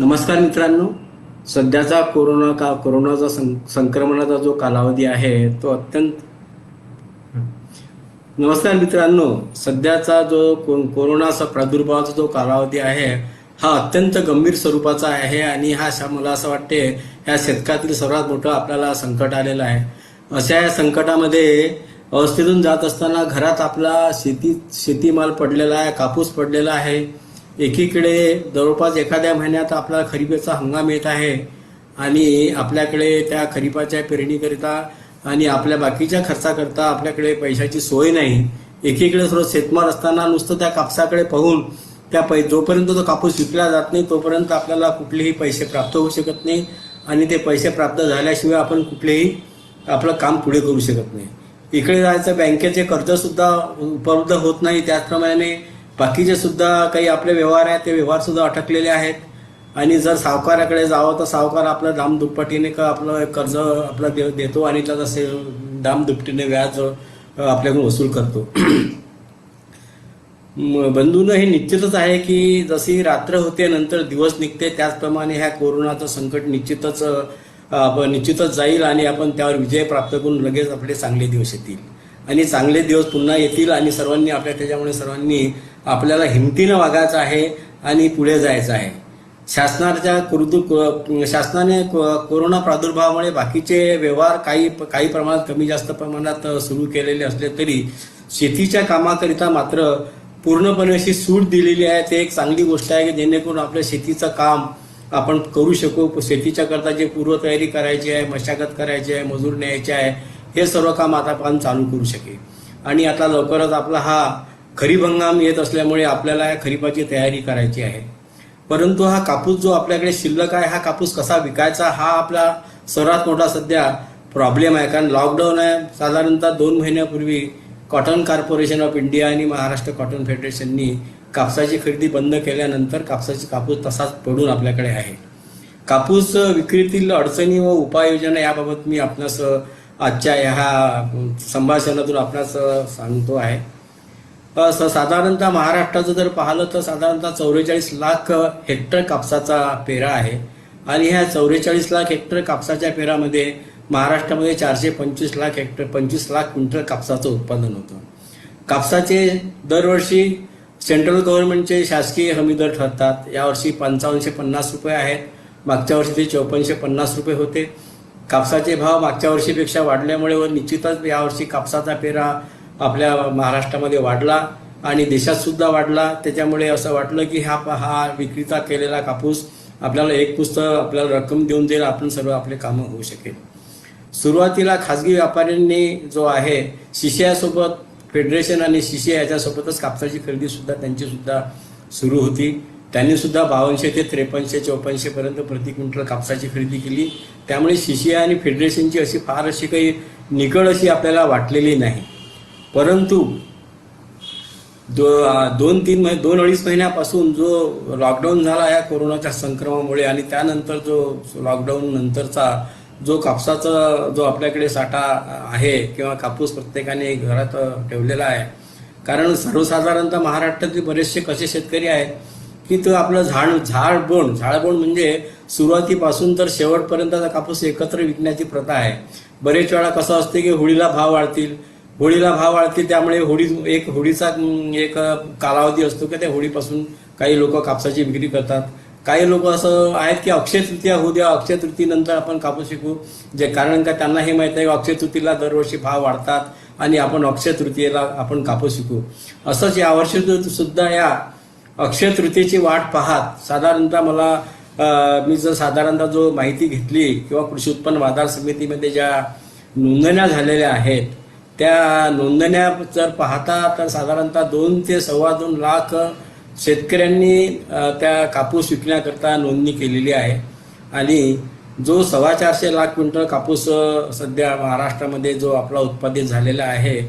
नमस्कार मित्रांनो. सध्याचा कोरोनाचा संक्रमणाचा जो कालावधी आहे तो अत्यंत नमस्कार मित्रांनो सध्याचा जो कोरोनाचा प्रादुर्भावाचा जो कालावधी आहे हा अत्यंत गंभीर स्वरूपाचा आहे आणि मला असं वाटते ह्या शतकातील सर्वात मोठं आपल्याला संकट आलेलं आहे. अशा या संकटामध्ये अवस्थेतून जात असताना घरात आपला शेतीमाल पडलेला आहे, कापूस पडलेला आहे. एकीकडे जवळपास एखाद्या महिन्यात आपला खरीपाचा हंगाम येत आहे आणि आपल्याकडे त्या खरीपाच्या पेरणीकरिता आणि आपल्या बाकीच्या खर्चाकरता आपल्याकडे पैशाची सोय नाही. एकीकडे सर्व शेतमाल असताना नुसतं त्या कापसाकडे पाहून जोपर्यंत तो कापूस विकला जात नाही तोपर्यंत आपल्याला कुठलेही पैसे प्राप्त होऊ शकत नाही आणि ते पैसे प्राप्त झाल्याशिवाय आपण कुठलेही आपलं काम पुढे करू शकत नाही. इकडे जायचं बँकेचे कर्ज सुद्धा उपलब्ध होत नाही. त्याचप्रमाणे बाकीचे सुद्धा काही आपले व्यवहार आहेत ते व्यवहार सुद्धा अटकलेले आहेत आणि जर सावकाराकडे जावं तर सावकार आपलं दामदुप्पटीने आपलं कर्ज आपलं देतो आणि त्याचा दामदुपटीने व्याज आपल्याकडून वसूल करतो. बंधूंनो, हे निश्चितच आहे की जशी रात्र होते नंतर दिवस निघते त्याचप्रमाणे ह्या कोरोनाचं संकट निश्चितच जाईल आणि आपण त्यावर विजय प्राप्त करून लगेच आपले चांगले दिवस येतील आणि चांगले दिवस पुन्हा येतील आणि त्याच्यामुळे सर्वांनी आपल्याला हिमतीनं वागायचं आहे आणि पुढे जायचं आहे. शासनाने कोरोना प्रादुर्भावामुळे बाकीचे व्यवहार काही प्रमाणात कमी जास्त प्रमाणात सुरू केलेले असले तरी शेतीच्या कामाकरिता मात्र पूर्णपणे अशी सूट दिलेली आहे. ते एक चांगली गोष्ट आहे की जेणेकरून आपल्या शेतीचं काम आपण करू शकू. शेतीच्या करता जे पूर्वतयारी करायची आहे, मशागत करायची आहे, मजूर न्यायचे आहे, हे सर्व काम आता आपण चालू करू शकेल. आणि आता लवकरच आपला हा खरीप हंगाम येत असल्यामुळे आपल्याला या खरीपाची तयारी करायची आहे. परंतु हा कापूस जो आपल्याकडे शिल्लक आहे हा कापूस कसा विकायचा हा आपला सर्वात मोठा सध्या प्रॉब्लेम आहे. कारण लॉकडाऊन आहे. साधारणतः 2 महिन्यापूर्वी कॉटन कॉर्पोरेशन ऑफ इंडिया आणि महाराष्ट्र कॉटन फेडरेशननी कापसाची खरेदी बंद केल्यानंतर कापूस तसाच पडून आपल्याकडे आहे. कापूस विक्रीतील अडचणी व उपाययोजना याबाबत मी आपणास आजच्या ह्या संभाषणातून आपणास सांगतो आहे. साधारणतः महाराष्ट्राचं जर पाहिलं तर साधारणतः 44 लाख हेक्टर कापसाचा पेरा आहे आणि ह्या 44 लाख हेक्टर कापसाच्या पेरामध्ये महाराष्ट्रामध्ये 425 लाख क्विंटल कापसाचं उत्पादन होतं. कापसाचे दरवर्षी सेंट्रल गव्हर्नमेंटचे शासकीय हमीदर ठरतात. यावर्षी 5550 रुपये आहेत. मागच्या वर्षी ते 5450 रुपये होते. कापसाचे भाव मागच्या वर्षीपेक्षा वाढल्यामुळे व निश्चितच यावर्षी कापसाचा पेरा आपल्या महाराष्ट्रामध्ये वाढला आणि देशात सुद्धा वाढला. त्याच्यामुळे असं वाटलं की हा विक्रीचा केलेला कापूस आपल्याला एक पुस्तक आपल्याला रक्कम देऊन देईल, आपण सर्व आपले कामं होऊ शकेल. सुरुवातीला खाजगी व्यापाऱ्यांनी जो आहे शिशियासोबत फेडरेशन आणि शिशिया याच्यासोबतच कापसाची खरेदी सुद्धा त्यांची सुद्धा सुरू होती. त्यांनी सुद्धा 5200 ते 5354 पर्यंत प्रति क्विंटल कापसाची खरेदी केली. त्यामुळे शिशिया आणि फेडरेशनची फार अशी काही निकड आपल्याला वाटलेली नाही. परंतु 2-2.5 महिन्यापासून जो लॉकडाऊन झाला या कोरोनाच्या संक्रमणामुळे आणि त्यानंतर जो लॉकडाऊन नंतरचा जो कापसाचा जो आपल्याकडे साठा आहे किंवा कापूस प्रत्येकाने घरात ठेवलेला आहे. कारण सर्वसाधारणतः महाराष्ट्रातील बरेचसे कसे शेतकरी आहेत की तो आपलं झाडबोंड म्हणजे सुरुवातीपासून तर शेवटपर्यंतचा कापूस एकत्र विकण्याची प्रथा आहे. बरेच वेळा कसं असते की होळीला भाव वाढतील त्यामुळे होळीचा एक कालावधी असतो की त्या होळीपासून काही लोक कापसाची विक्री करतात. काही लोक असं आहेत की अक्षय तृतीया होऊ द्या, अक्षय तृतीनंतर आपण कापूस विकू. कारण का त्यांना हे माहित आहे की अक्षय तृतीला दरवर्षी भाव वाढतात आणि आपण अक्षय तृतीयेला आपण कापूस विकू. असंच यावर्षी सुद्धा या अक्षय तृतीयेची वाट पाहत साधारणतः मी जर साधारणतः जो माहिती घेतली किंवा कृषी उत्पन्न बाजार समितीमध्ये ज्या नोंदण्या झालेल्या आहेत त्या नोंदण्या जर पाहता तर साधारणतः 2 ते 2.25 लाख शेतकऱ्यांनी त्या कापूस विकण्याकरता नोंदणी केलेली आहे आणि जो 425 लाख क्विंटल कापूस सध्या महाराष्ट्रामध्ये जो आपला उत्पादित झालेला आहे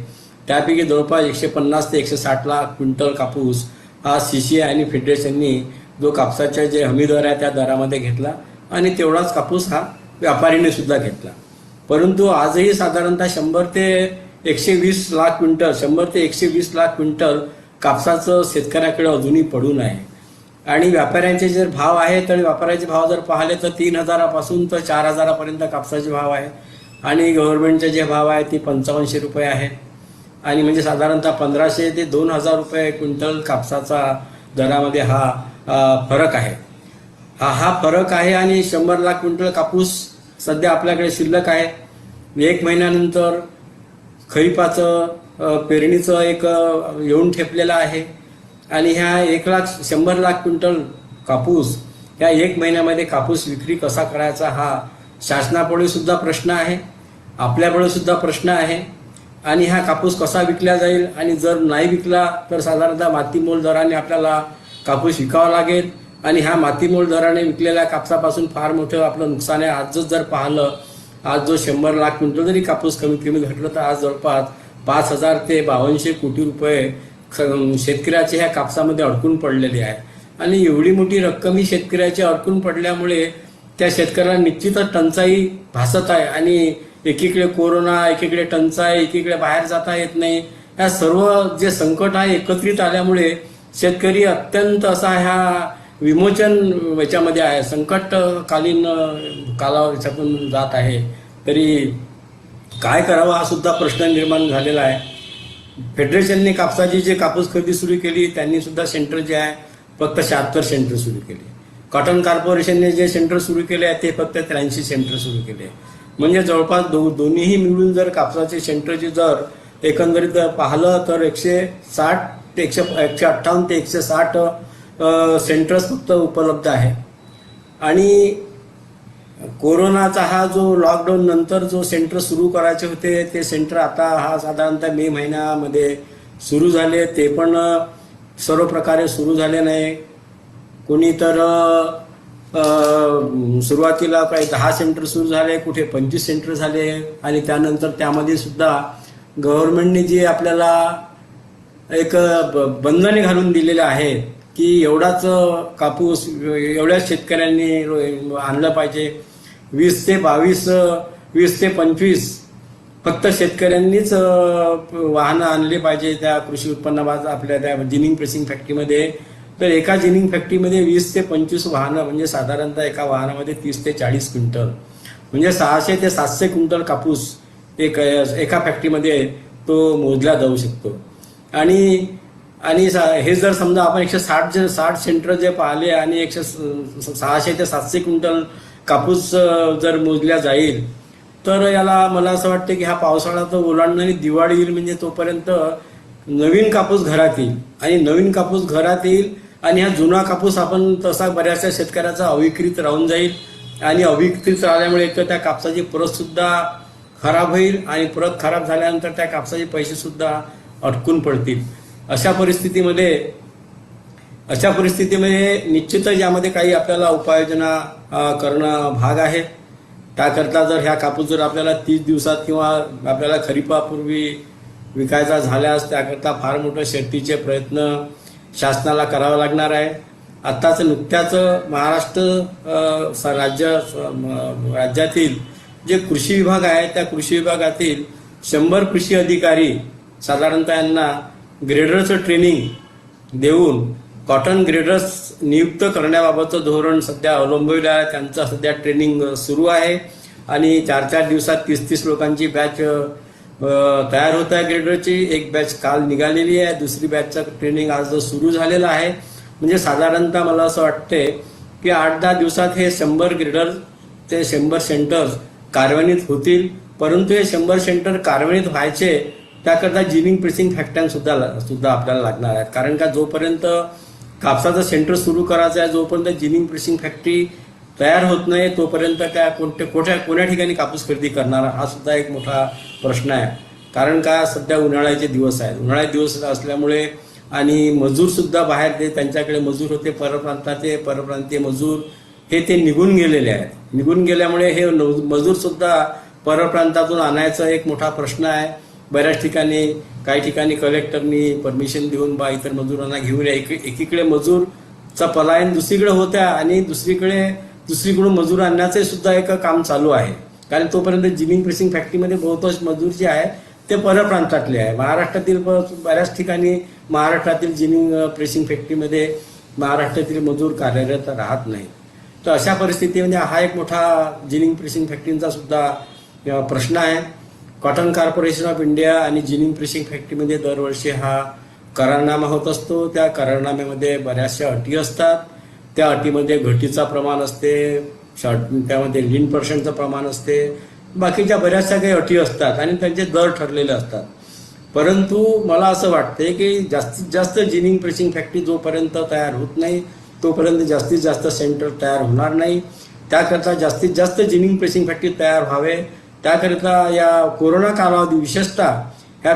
त्यापैकी जवळपास 150 ते 160 लाख क्विंटल कापूस हा सीसीआय आणि फेडरेशननी जो कापसाचे जे हमीदर आहे त्या दरामध्ये घेतला आणि तेवढाच कापूस हा व्यापारीने सुद्धा घेतला. परंतु आजही साधारणतः 100 ते 120 लाख क्विंटल कापसाचं शेतकऱ्याकडे अजूनही पडून आहे आणि व्यापाऱ्यांचे जे भाव आहे तर व्यापाऱ्याचे भाव जर पाहिले तर 3,000पासून तर 4,000पर्यंत कापसाचे भाव आहे आणि गव्हर्नमेंटचे जे भाव आहे ते 5500 रुपये आहे आणि म्हणजे साधारणतः 1,500 ते 2,000 रुपये क्विंटल कापसाचा दरामध्ये हा फरक आहे. हा फरक आहे आणि 100 लाख क्विंटल कापूस सध्या आपल्याकडे शिल्लक आहे. 1 महिन्यानंतर खरीपाचं पेरणीचं एक येऊन ठेपलेलं आहे आणि ह्या 1,00,000 लाख क्विंटल कापूस ह्या 1 महिन्यामध्ये कापूस विक्री कसा करायचा हा शासनापुढे सुद्धा प्रश्न आहे, आपल्यापुढे सुद्धा प्रश्न आहे. आणि हा कापूस कसा विकला जाईल आणि जर नाही विकला तर साधारणतः मातीमोल दराने आपल्याला कापूस विकावा लागेल आणि ह्या मातीमोल दराने विकलेल्या कापसापासून फार मोठं आपलं नुकसान आहे. आजच जर पाहिलं, आज जो 100 लाख क्विंटल जरी कापूस कमीत कमी घटलं तर आज जवळपास 5,000 ते 5,200 कोटी रुपये शेतकऱ्याचे ह्या कापसामध्ये अडकून पडलेले आहे आणि एवढी मोठी रक्कम ही शेतकऱ्याची अडकून पडल्यामुळे त्या शेतकऱ्याला निश्चितच टंचाई भासत आहे आणि एकीकडे कोरोना, एकीकडे टंचाई, एकीकडे बाहेर जाता येत नाही. या सर्व जे संकट आहे एकत्रित आल्यामुळे शेतकरी अत्यंत असा ह्या विमोचन याच्यामध्ये आहे, संकटकालीन कालावधीतून जात आहे. तरी काय करावं हा सुद्धा प्रश्न निर्माण झालेला आहे. फेडरेशनने कापसाची जे कापूस खरेदी सुरू केली त्यांनी सुद्धा सेंटर जे आहे फक्त 76 सेंटर सुरू केले. कॉटन कॉर्पोरेशनने जे सेंटर सुरू केले आहे ते फक्त 83 सेंटर सुरू केले. म्हणजे जवळपास दोन्हीही मिळून जर कापसाचे सेंटरचे जर एकंदरीत पाहिलं तर 158 ते 160 सेंटर्स फक्त उपलब्ध आहे. आणि कोरोनाचा हा जो लॉकडाऊन नंतर जो सेंटर सुरू करायचे होते ते सेंटर आता हा साधारणतः मे महिन्यामध्ये सुरू झाले, ते पण सर्व प्रकारे सुरू झाले नाही. कोणी तर सुरुवातीला काही 10 सेंटर सुरू झाले, कुठे 25 सेंटर झाले आणि त्यानंतर त्यामध्ये सुद्धा गव्हर्नमेंटने जे आपल्याला एक बंधने घालून दिलेले आहे की एवढाच कापूस एवढ्याच शेतकऱ्यांनी आणलं पाहिजे. 20 ते 25 फक्त शेतकऱ्यांनीच वाहनं आणले पाहिजे त्या कृषी उत्पन्न बाजार आपल्या त्या जिनिंग प्रेसिंग फॅक्टरीमध्ये. तर एका जिनिंग फॅक्टरीमध्ये 20 ते 25 वाहनं म्हणजे साधारणतः एका वाहनामध्ये 30 ते 40 क्विंटल म्हणजे 600 ते 700 क्विंटल कापूस एका फॅक्टरीमध्ये तो मोजला जाऊ शकतो. आणि हे जर समजा आपण 160 सेंटर जे पाहिले आणि 600 ते 700 क्विंटल कापूस जर मोजल्या जाईल तर याला मला असं वाटतं की हा पावसाळा तर ओलांडणारी दिवाळी येईल म्हणजे तोपर्यंत नवीन कापूस घरात येईल आणि नवीन कापूस घरात येईल आणि हा जुना कापूस आपण तसा बऱ्याचशा शेतकऱ्याचा अविक्रीत राहून जाईल आणि अविक्रीत राहिल्यामुळे एक तर त्या कापसाची प्रत सुद्धा खराब होईल आणि प्रत खराब झाल्यानंतर त्या कापसाचे पैसे सुद्धा अटकून पडतील. अशा परिस्थितीमध्ये निश्चितच यामध्ये काही आपल्याला उपाययोजना करणं भाग आहे. त्याकरता जर ह्या कापूस जर आपल्याला 30 दिवसात किंवा आपल्याला खरीपापूर्वी विकायचा झाल्यास त्याकरता फार मोठे शर्तीचे प्रयत्न शासनाला करावा लागणार आहे. आत्ताच नुकत्याच महाराष्ट्र राज्यातील जे कृषी विभाग आहे त्या कृषी विभागातील 100 कृषी अधिकारी साधारणतः यांना ग्रेडरचं ट्रेनिंग देऊन कॉटन ग्रेडर्स नियुक्त करण्याबाबतचं धोरण सध्या अवलंबिलं आहे. त्यांचं सध्या ट्रेनिंग सुरू आहे आणि 4-4 दिवसात 30-30 लोकांची बॅच तयार होत आहे ग्रेडरची. एक बॅच काल निघालेली आहे, दुसरी बॅचचं ट्रेनिंग आज सुरू झालेलं आहे. म्हणजे साधारणतः मला असं वाटते की 8-10 दिवसात हे 100 ग्रेडर ते 100 सेंटर्स कार्यान्वित होतील. परंतु हे 100 सेंटर कार्यान्वित व्हायचे त्याकरता जिनिंग प्रेसिंग फॅक्टरी सुद्धा आपल्याला लागणार आहेत. कारण का जोपर्यंत कापसाचं सेंटर सुरू करायचं आहे, जोपर्यंत जिनिंग प्रेसिंग फॅक्टरी तयार होत नाही तोपर्यंत काय कोण्या ठिकाणी कापूस खरेदी करणार हा सुद्धा एक मोठा प्रश्न आहे. कारण का सध्या उन्हाळ्याचे दिवस आहेत, उन्हाळ्याचे दिवस असल्यामुळे आणि मजूर सुद्धा बाहेर त्यांच्याकडे मजूर होते परप्रांतीय मजूर हे ते निघून गेलेले आहेत. निघून गेल्यामुळे हे मजूर सुद्धा परप्रांतातून आणायचा एक मोठा प्रश्न आहे. बऱ्याच ठिकाणी काही ठिकाणी कलेक्टरनी परमिशन देऊन इतर मजुरांना घेऊन एकीकडे मजूरचा पलायन दुसरीकडे होत्या आणि दुसरीकडून मजूर आणण्याचे सुद्धा एक काम चालू आहे. कारण तोपर्यंत जिनिंग प्रेसिंग फॅक्टरीमध्ये बहुतांश मजूर जे आहे ते परप्रांतातले आहे. महाराष्ट्रातील बऱ्याच ठिकाणी महाराष्ट्रातील जिनिंग प्रेसिंग फॅक्टरीमध्ये महाराष्ट्रातील मजूर कार्यरत राहत नाही. तर अशा परिस्थितीमध्ये हा एक मोठा जिनिंग प्रेसिंग फॅक्टरींचा सुद्धा प्रश्न आहे. कॉटन कॉर्पोरेशन ऑफ इंडिया आणि जिनिंग प्रेसिंग फॅक्टरीमध्ये दरवर्षी हा करारनामा होत असतो. त्या करारनाम्यामध्ये बऱ्याचशा अटी असतात. त्या अटीमध्ये घटीचा प्रमाण असते, त्यामध्ये लीन% प्रमाण असते, बाकीच्या बऱ्याचशा काही अटी असतात आणि त्यांचे दर ठरलेले असतात. परंतु मला असं वाटते की जास्तीत जास्त जिनिंग प्रेसिंग फॅक्टरी जोपर्यंत तयार होत नाही तोपर्यंत जास्तीत जास्त सेंटर तयार होणार नाही. त्याकरता जास्तीत जास्त जिनिंग प्रेसिंग फॅक्टरी तयार व्हावे, त्याकरिता या कोरोना कालावधी, विशेषतः ह्या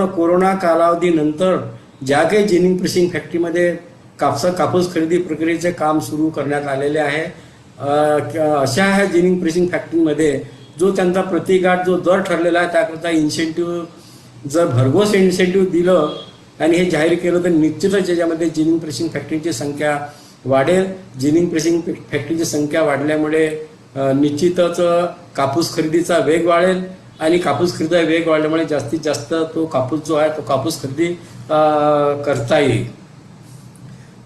कोरोना कालावधीनंतर ज्या काही जिनिंग प्रेसिंग फॅक्टरीमध्ये कापूस खरेदी प्रक्रियेचे काम सुरू करण्यात आलेले आहे, अशा ह्या जिनिंग प्रेसिंग फॅक्टरीमध्ये जो त्यांचा प्रतिगाठ जो दर ठरलेला आहे त्याकरता इन्सेंटिव्ह जर भरघोस इन्सेंटिव्ह दिलं आणि हे जाहीर केलं तर निश्चितच याच्यामध्ये जिनिंग प्रेसिंग फॅक्टरीची संख्या वाढेल. जिनिंग प्रेसिंग फॅक्टरीची संख्या वाढल्यामुळे निश्चितच कापूस खरेदीचा वेग वाढेल आणि कापूस खरेदीचा वेग वाढल्यामुळे जास्तीत जास्त तो कापूस जो आहे तो कापूस खरेदी करता येईल.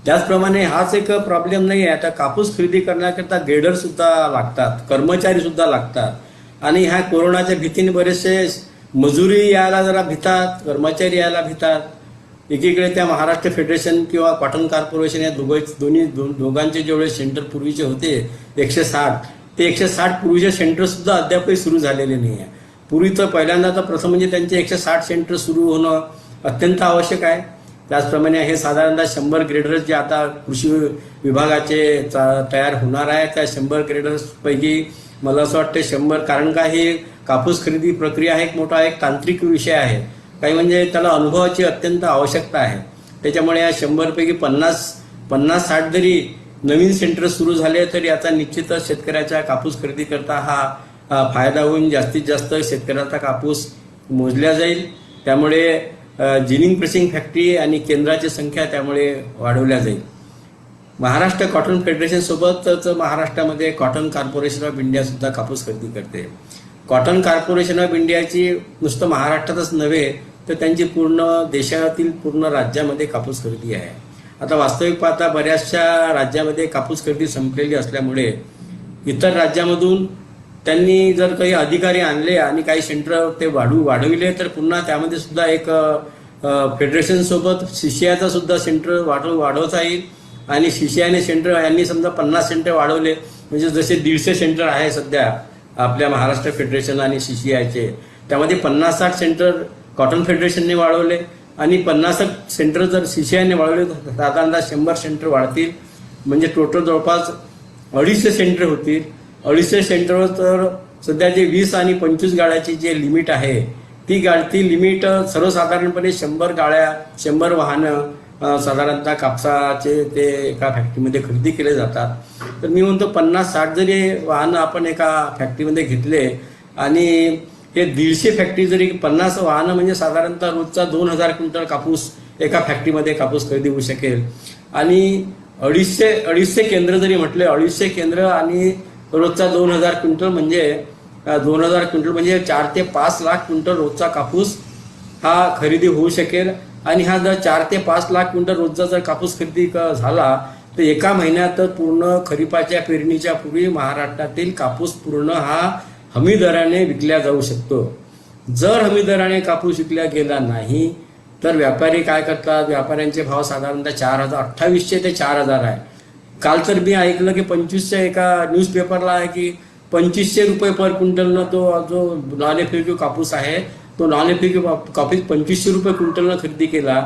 त्याचप्रमाणे हाच एक प्रॉब्लेम नाही आहे. आता कापूस खरेदी करण्याकरता ग्रेडर सुद्धा लागतात, कर्मचारी सुद्धा लागतात आणि ह्या कोरोनाच्या भीतीने बरेचसे मजुरी यायला जरा भितात, कर्मचारी यायला भितात. एकीकडे त्या महाराष्ट्र फेडरेशन किंवा कॉटन कॉर्पोरेशन या दोघांचे जेवढे सेंटर पूर्वीचे होते 160, ते 160 पूर्वीचे सेंटर सुद्धा अद्यापही सुरू झालेले नाही आहे. पूर्वी तर पहिल्यांदा तर प्रथम म्हणजे त्यांचे 160 सेंटर सुरू होणं अत्यंत आवश्यक आहे. त्याचप्रमाणे हे साधारणतः 100 ग्रेडर्स जे आता कृषी विभागाचे तयार होणार आहे त्या 100 ग्रेडर्सपैकी मला असं वाटतं 100, कारण का ही कापूस खरेदी प्रक्रिया एक मोठा एक तांत्रिक विषय आहे, काही म्हणजे त्याला अनुभवाची अत्यंत आवश्यकता आहे. त्याच्यामुळे या 100 पैकी 50-60 जरी नवीन सेंटर सुरू झाले तरी याचा निश्चितच शेतकऱ्याच्या कापूस खरेदी करता हा फायदा होऊन जास्तीत जास्त शेतकऱ्याचा कापूस मोजल्या जाईल. त्यामुळे जिनिंग प्रेसिंग फॅक्टरी आणि केंद्राची संख्या त्यामुळे वाढवल्या जाईल. महाराष्ट्र कॉटन फेडरेशन सोबतच महाराष्ट्रामध्ये कॉटन कॉर्पोरेशन ऑफ इंडिया सुद्धा कापूस खरेदी करते. कॉटन कॉर्पोरेशन ऑफ इंडियाची नुसतं महाराष्ट्रातच नव्हे तर त्यांची पूर्ण देशातील पूर्ण राज्यामध्ये कापूस खरेदी आहे. आता वास्तविक पाहता बऱ्याचशा राज्यामध्ये कापूस खरेदी संपलेली असल्यामुळे इतर राज्यामधून त्यांनी जर काही अधिकारी आणले आणि काही सेंटर ते वाढविले तर पुन्हा त्यामध्ये सुद्धा एक फेडरेशन सोबत सीसीआयचा सुद्धा सेंटर वाढवता येईल. आणि सीसीआयने सेंटर यांनी समजा 50 सेंटर वाढवले म्हणजे जसे 150 सेंटर आहे सध्या आपल्या महाराष्ट्र फेडरेशन आणि सीसीआयचे, त्यामध्ये 50-60 सेंटर कॉटन फेडरेशनने वाढवले आणि 50 सेंटर जर सीसीआयने वाढवले तर साधारणतः 100 सेंटर वाढतील. म्हणजे टोटल जवळपास 250 सेंटर होतील. 250 सेंटरवर तर सध्या जे 20 आणि 25 गाड्याची जे लिमिट आहे ती लिमिट सर्वसाधारणपणे 100 गाड्या, 100 वाहनं साधारणतः कापसाचे ते एका फॅक्टरीमध्ये खरेदी केले जातात. तर मी म्हणतो 50-60 जरी वाहनं आपण एका फॅक्टरीमध्ये घेतले आणि हे 150 फॅक्टरी जरी 50 वाहनं म्हणजे साधारणतः रोजचा 2000 क्विंटल कापूस एका फॅक्टरीमध्ये कापूस खरेदी होऊ शकेल. आणि 250 केंद्र जरी म्हटले, 250 केंद्र आणि रोजचा 2000 क्विंटल म्हणजे 2000 क्विंटल म्हणजे 4 ते 5 लाख क्विंटल रोजचा कापूस हा खरेदी होऊ शकेल. आणि हा जर 4 ते 5 लाख क्विंटल रोजचा जर कापूस खरेदी झाला तर एका महिन्यात पूर्ण खरीपाच्या पेरणीच्या पूर्वी महाराष्ट्रातील कापूस पूर्ण हा हमी दराने विकल्या जाऊ शकतो. जर हमी दराने कापूस विकला गेला नाही तर व्यापारी काय करतात, व्यापाऱ्यांचे भाव साधारणतः 2800 ते 4000 आहे. काल तर मी ऐकलं की 2500 एका न्यूजपेपरला आहे की 2500 रुपये पर क्विंटलनं तो जो नॉन एफएक्यू कापूस आहे तो नॉन एफएक्यू कापूस 2500 रुपये क्विंटलनं खरेदी केला.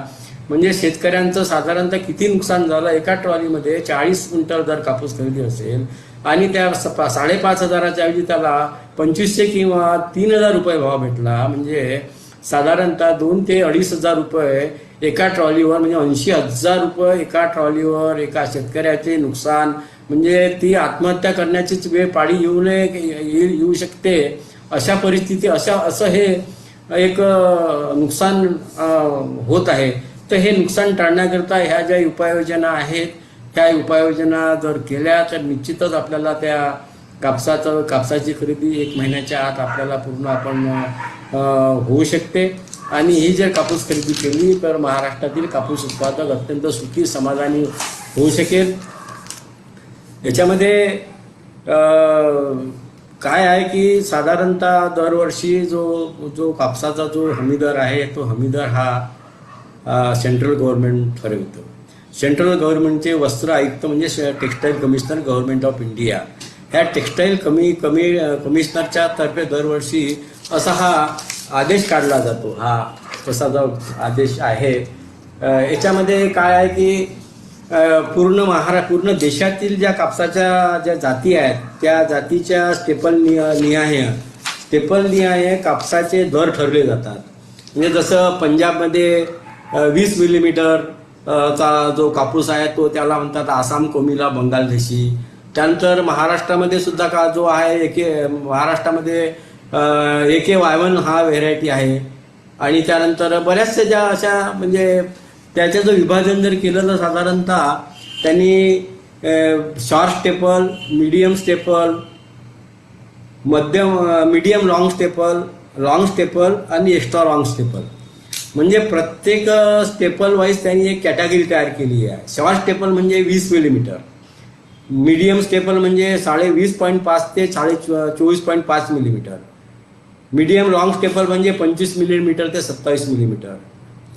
म्हणजे शेतकऱ्यांचं साधारणतः किती नुकसान झालं. एका ट्रॉलीमध्ये 40 क्विंटल जर कापूस खरेदी असेल आणि त्या 5500च्या ऐवजी त्याला 2500 किंवा 3000 रुपये भाव भेटला म्हणजे साधारणतः 2 ते 2500 रुपये एका ट्रॉलीवर म्हणजे 80,000 रुपये एका ट्रॉलीवर एका शेतकऱ्याचे नुकसान. म्हणजे ती आत्महत्या करण्याचीच वेळ पाळी येऊ शकते. अशा परिस्थिती असं हे एक नुकसान होत आहे. तर हे नुकसान टाळण्याकरता ह्या ज्या उपाययोजना आहेत त्या उपाययोजना जर केल्या तर निश्चितच आपल्याला त्या कापसाची खरेदी 1 महिन्याच्या आत आपल्याला पूर्ण आपण होऊ शकते. आणि ही जर कापूस खरेदी केली तर महाराष्ट्रातील कापूस उत्पादक अत्यंत सुखी समाधानी होऊ शकेल. याच्यामध्ये काय आहे की साधारणतः दरवर्षी जो कापसाचा जो हमीदर आहे तो हमीदर हा सेंट्रल गव्हर्नमेंट ठरवतं. सेंट्रल गव्हर्नमेंटचे वस्त्र आयुक्त म्हणजे textile commissioner government of India, ह्या टेक्स्टाईल कमिशनरच्या तर्फे दरवर्षी असा हा आदेश काढला जातो. हा तसा जो आदेश आहे याच्यामध्ये काय आहे की पूर्ण देशातील ज्या कापसाच्या ज्या जाती आहेत त्या जातीच्या स्टेपल निहाय कापसाचे दर ठरले जातात. म्हणजे जसं पंजाबमध्ये 20 मिलीमीटर चा जो कापूस आहे तो त्याला म्हणतात आसाम कोमिला बंगाल देशी. त्यानंतर महाराष्ट्रामध्ये सुद्धा का जो आहे महाराष्ट्रामध्ये AK-Y1 हा व्हेरायटी आहे. आणि त्यानंतर बऱ्याचशा ज्या अशा म्हणजे त्याचं जर विभाजन जर केलं तर साधारणतः त्यांनी short staple, medium staple, medium long staple आणि एक्स्ट्रा लॉंग स्टेपल म्हणजे प्रत्येक स्टेपल वाईज त्यांनी एक कॅटेगरी तयार केली आहे. शॉर्ट स्टेपल म्हणजे 20 मिलीमीटर, मीडियम स्टेपल म्हणजे 20.5 ते 24.5 मिलीमीटर, मीडियम लॉंग स्टेपल म्हणजे 25 मिलीमीटर ते 27 मिलीमीटर,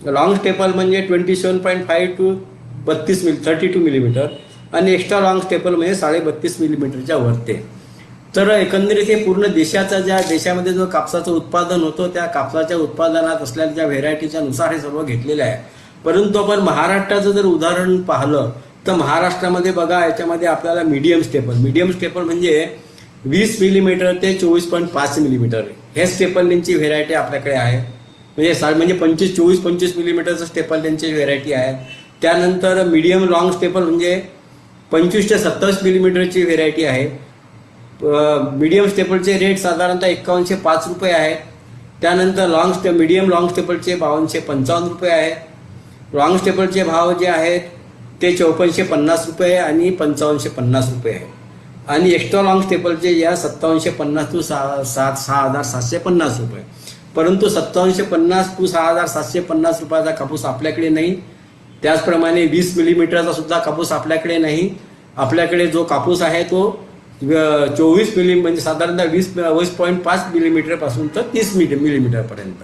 लॉंग स्टेपल म्हणजे 27.5 टू 32 मिलीमीटर आणि एक्स्ट्रा लॉंग स्टेपल म्हणजे 32.5 मिलीमीटरच्या वरते. तर एकंदरीत हे पूर्ण ज्या देशामध्ये जो कापसाचं उत्पादन होतं त्या कापसाच्या उत्पादनात असलेल्या ज्या व्हेरायटीच्या नुसार हे सर्व घेतलेलं आहे. परंतु आपण महाराष्ट्राचं जर उदाहरण पाहिलं तर महाराष्ट्रामध्ये बघा याच्यामध्ये आपल्याला मीडियम स्टेपल म्हणजे 20 मिलीमीटर ते 24.5 मिलीमीटर हे स्टेपलची व्हेरायटी आपल्याकडे आहे. म्हणजे 24-25 मिलीमीटरचं स्टेपल त्यांची व्हेरायटी आहे. त्यानंतर मीडियम लॉंग स्टेपल म्हणजे 25 ते 27 मिलीमीटरची व्हेरायटी आहे. मीडियम स्टेपलचे रेट साधारणतः 5105 रुपये आहे. त्यानंतर मीडियम लॉंग स्टेपलचे 5255 रुपये आहे. लॉंग स्टेपलचे भाव जे आहेत ते 5450 रुपये आणि 5550 रुपये आहे. आणि एक्स्ट्रा लॉंग स्टेपलचे या 5750 टू 6750 रुपये. परंतु 5750 टू 6750 रुपयाचा कापूस आपल्याकडे नाही. त्याचप्रमाणे 20 मिलीमीटरचा सुद्धा कापूस आपल्याकडे नाही. आपल्याकडे जो कापूस आहे तो 24 म्हणजे साधारणतः 20.5 मिलीमीटरपासून तर 30 मिलीमीटरपर्यंत.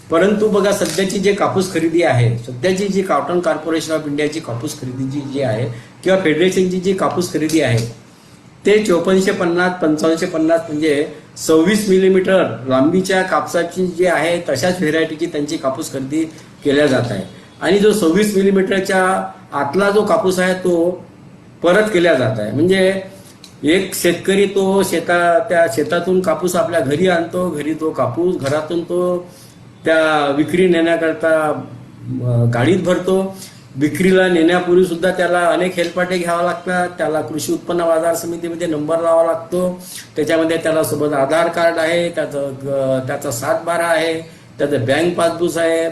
परंतु बघा सध्याची जी कापूस खरेदी आहे, सध्याची जी कॉटन कॉर्पोरेशन ऑफ इंडियाची कापूस खरेदीची जी आहे किंवा फेडरेशनची जी कापूस खरेदी आहे ते 5450 5550 म्हणजे 26 मिलीमीटर लांबीच्या कापसाची जी आहे तशाच व्हेरायटीची त्यांची कापूस खरेदी केल्या जात आहे. आणि जो 26 मिलीमीटरच्या आतला जो कापूस आहे तो परत केल्या जात आहे. म्हणजे एक शेतकरी तो त्या शेतातून कापूस आपल्या घरी आणतो, घरी तो कापूस घरातून तो त्या विक्री नेण्याकरता गाडीत भरतो. विक्रीला नेण्यापूर्वी सुद्धा त्याला अनेक हेलपाटे घ्यावे लागतात. त्याला कृषी उत्पन्न बाजार समितीमध्ये नंबर लावावा लागतो. त्याच्यामध्ये त्याला सोबत आधार कार्ड आहे, त्याचा 7/12 आहे, त्याचं बँक पासबुक आहे,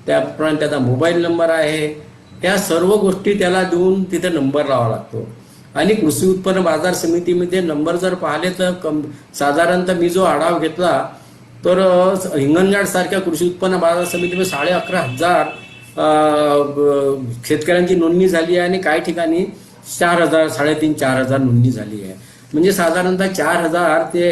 त्याप्रमाणे त्याचा मोबाईल नंबर आहे. या सर्व गोष्टी त्याला देऊन तिथे नंबर लावावा लागतो. आणि कृषी उत्पन्न बाजार समितीमध्ये नंबर जर पाहिले तर साधारणतः मी जो आढावा घेतला तर हिंगणघाट सारख्या कृषी उत्पन्न बाजार समितीमध्ये 11,500 शेतकऱ्यांची नोंदणी झाली आहे आणि काही ठिकाणी 4,000 3,500 नोंदणी झाली आहे. म्हणजे साधारणतः 4,000 ते